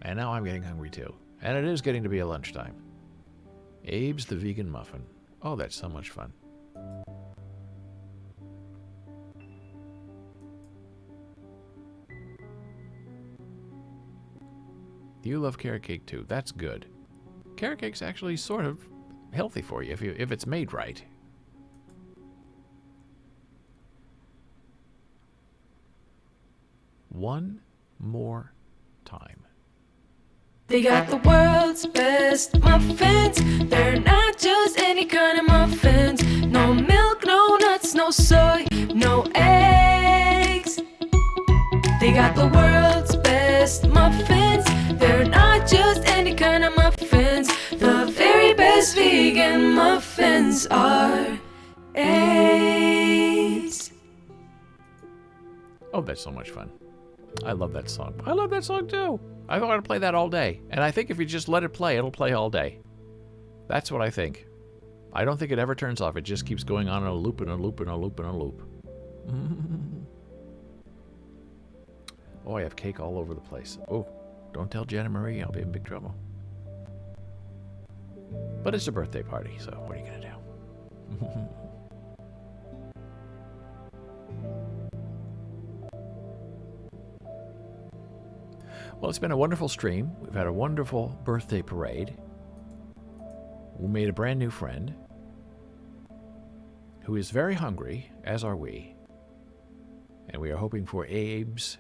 [SPEAKER 1] And now I'm getting hungry too. And it is getting to be a lunchtime. Abe's the vegan muffin. Oh, that's so much fun. You love carrot cake too. That's good. Carrot cake's actually sort of healthy for you if it's made right. One more time.
[SPEAKER 2] They got the world's best muffins. They're not just any kind of muffins. No milk, no nuts, no soy, no eggs. They got the world's best muffins. They're not just any kind of muffins. The very best vegan muffins are eggs.
[SPEAKER 1] Oh, that's so much fun. I love that song. I love that song too. I want to play that all day. And I think if you just let it play, it'll play all day. That's what I think. I don't think it ever turns off. It just keeps going on in a loop and a loop and a loop and a loop. Oh, I have cake all over the place. Oh, don't tell Jana Marie. I'll be in big trouble. But it's a birthday party, so what are you going to do? Well, it's been a wonderful stream. We've had a wonderful birthday parade. We made a brand new friend who is very hungry, as are we. And we are hoping for Abe's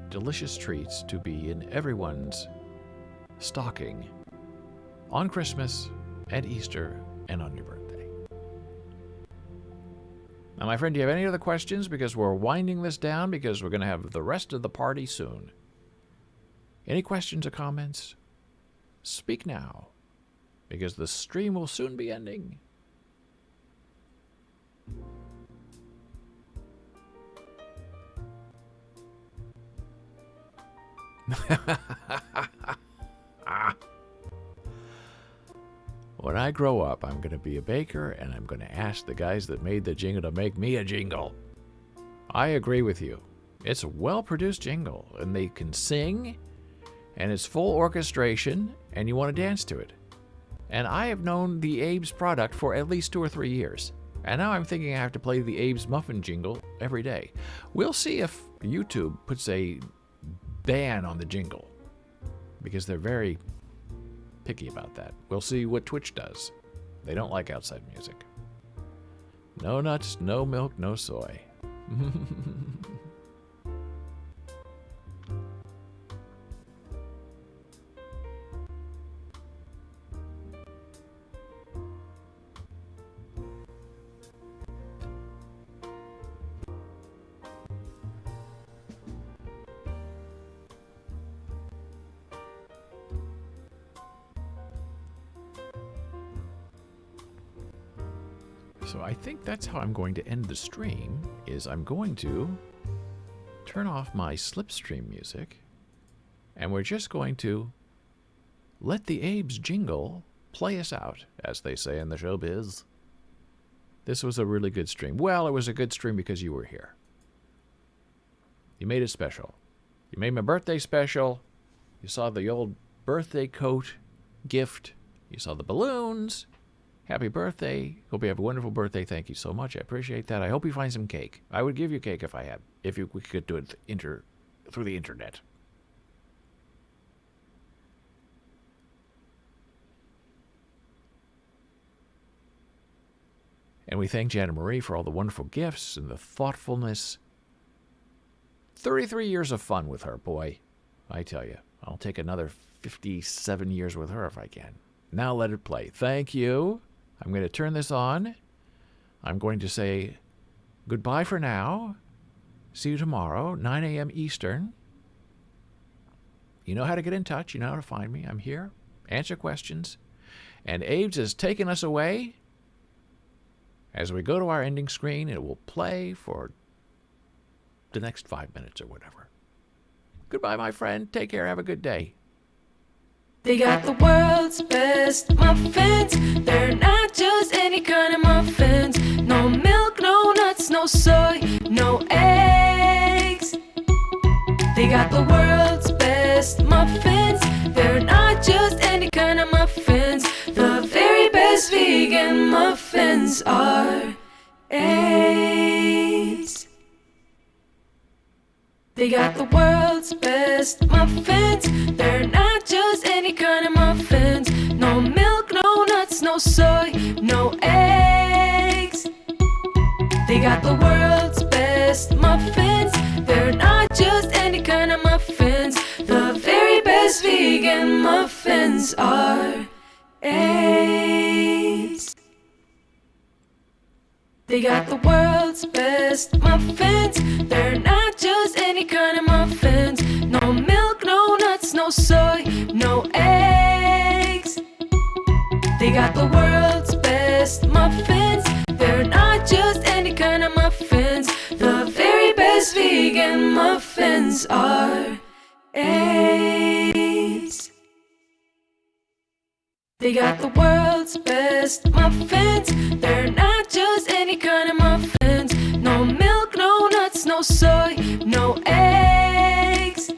[SPEAKER 1] delicious treats to be in everyone's stocking on Christmas and Easter and on your birthday. Now, my friend, do you have any other questions? Because we're winding this down because we're going to have the rest of the party soon. Any questions or comments? Speak now, because the stream will soon be ending. When I grow up, I'm going to be a baker, and I'm going to ask the guys that made the jingle to make me a jingle. I agree with you. It's a well-produced jingle, and they can sing, and it's full orchestration, and you want to dance to it. And I have known the Abe's product for at least 2 or 3 years. And now I'm thinking I have to play the Abe's muffin jingle every day. We'll see if YouTube puts a ban on the jingle, because they're very picky about that. We'll see what Twitch does. They don't like outside music. No nuts, no milk, no soy. So I think that's how I'm going to end the stream, is I'm going to turn off my slipstream music, and we're just going to let the Abe's jingle play us out, as they say in the showbiz. This was a really good stream. Well, it was a good stream because you were here. You made it special. You made my birthday special. You saw the old birthday coat gift. You saw the balloons. Happy birthday. Hope you have a wonderful birthday. Thank you so much. I appreciate that. I hope you find some cake. I would give you cake if we could do it through the internet. And we thank Jana Marie for all the wonderful gifts and the thoughtfulness. 33 years of fun with her, boy. I tell you, I'll take another 57 years with her if I can. Now let it play. Thank you. I'm going to turn this on. I'm going to say goodbye for now. See you tomorrow, 9 a.m. Eastern. You know how to get in touch. You know how to find me. I'm here. Answer questions. And Abe's has taken us away. As we go to our ending screen, it will play for the next 5 minutes or whatever. Goodbye, my friend. Take care. Have a good day.
[SPEAKER 2] They got the world's best muffins. They're not just any kind of muffins. No milk, no nuts, no soy, no eggs. They got the world's best muffins. They're not just any kind of muffins. The very best vegan muffins are eggs. They got the world's best muffins. They're not just any kind of muffins. No milk, no nuts, no soy, no eggs. They got the world's best muffins. They're not just any kind of muffins. The very best vegan muffins are eggs. They got the world's best muffins. They're not just any kind of muffins. No milk, no nuts, no soy, no eggs. They got the world's best muffins. They're not just any kind of muffins. The very best vegan muffins are eggs. They got the world's best muffins. They're not just any kind of muffins. No milk, no nuts, no soy, no eggs.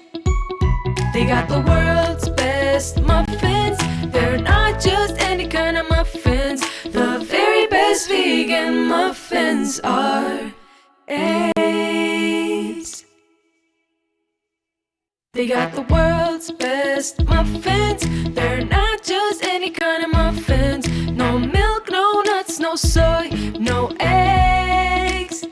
[SPEAKER 2] They got the world's best muffins. They're not just any kind of muffins. The very best vegan muffins are eggs. They got the world's best muffins. They're not just any kind of muffins. No milk, no nuts, no soy, no eggs.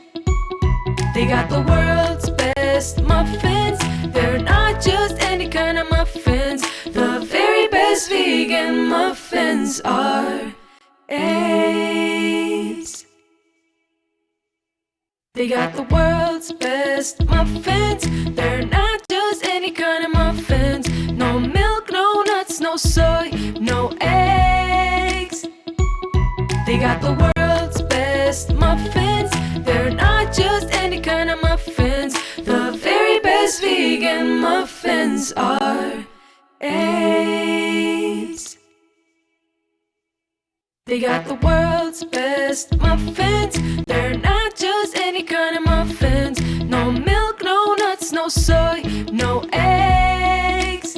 [SPEAKER 2] They got the world's best muffins. They're not just any kind of muffins. The very best vegan muffins are eggs. They got the world's best muffins. They're not just any kind of muffins. No milk, no nuts, no soy, no eggs. They got the world's best muffins. They're not just any kind of muffins. The very best vegan muffins are eggs. They got the world's best muffins. They're not just any kind of muffins. No milk, no nuts, no soy, no eggs.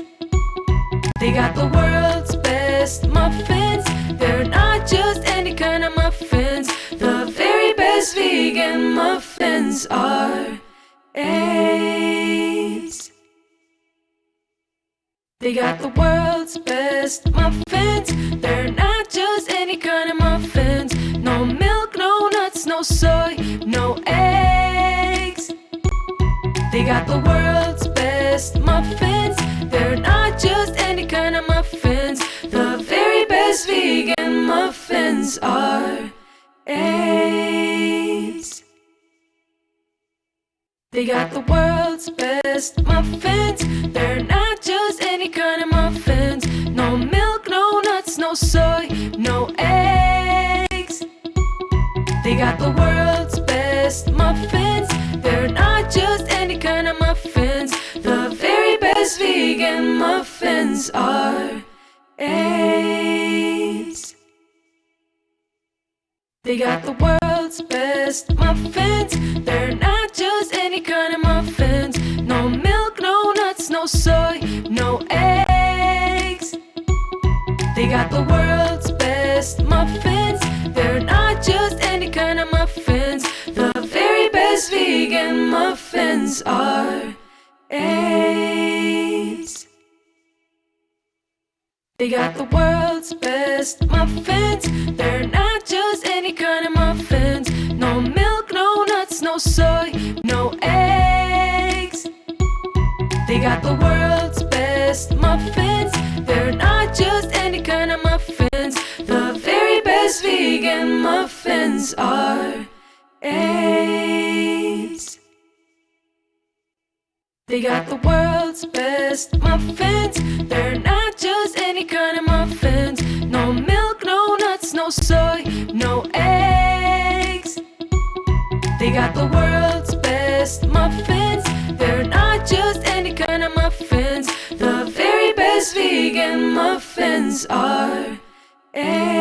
[SPEAKER 2] They got the world's best muffins. They're not just any kind of muffins. The very best vegan muffins are eggs. They got the world's best muffins. They're not just any kind of muffins. No milk, no nuts, no soy, no eggs. They got the world's best muffins. They're not just any kind of muffins. The very best vegan muffins are eggs. They got the world's best muffins. They're not just any kind of muffins. No milk, no nuts, no soy, no eggs. They got the world's best muffins. They're not just any kind of muffins. The very best vegan muffins are eggs. They got the world's best muffins. They're not just any kind of muffins. No milk, no nuts, no soy, no eggs. They got the world's best muffins. They're not just any kind of muffins. The very best vegan muffins are eggs. They got the world's best muffins. They're not just any kind of muffins. No milk, no nuts, no soy, no eggs. They got the world's best muffins. They're not just any kind of muffins. The very best vegan muffins are eggs. They got the world's best muffins. They're not just any kind of muffins. No milk, no nuts, no soy, no eggs. They got the world's best muffins. They're not just any kind of muffins. The very best vegan muffins are eggs.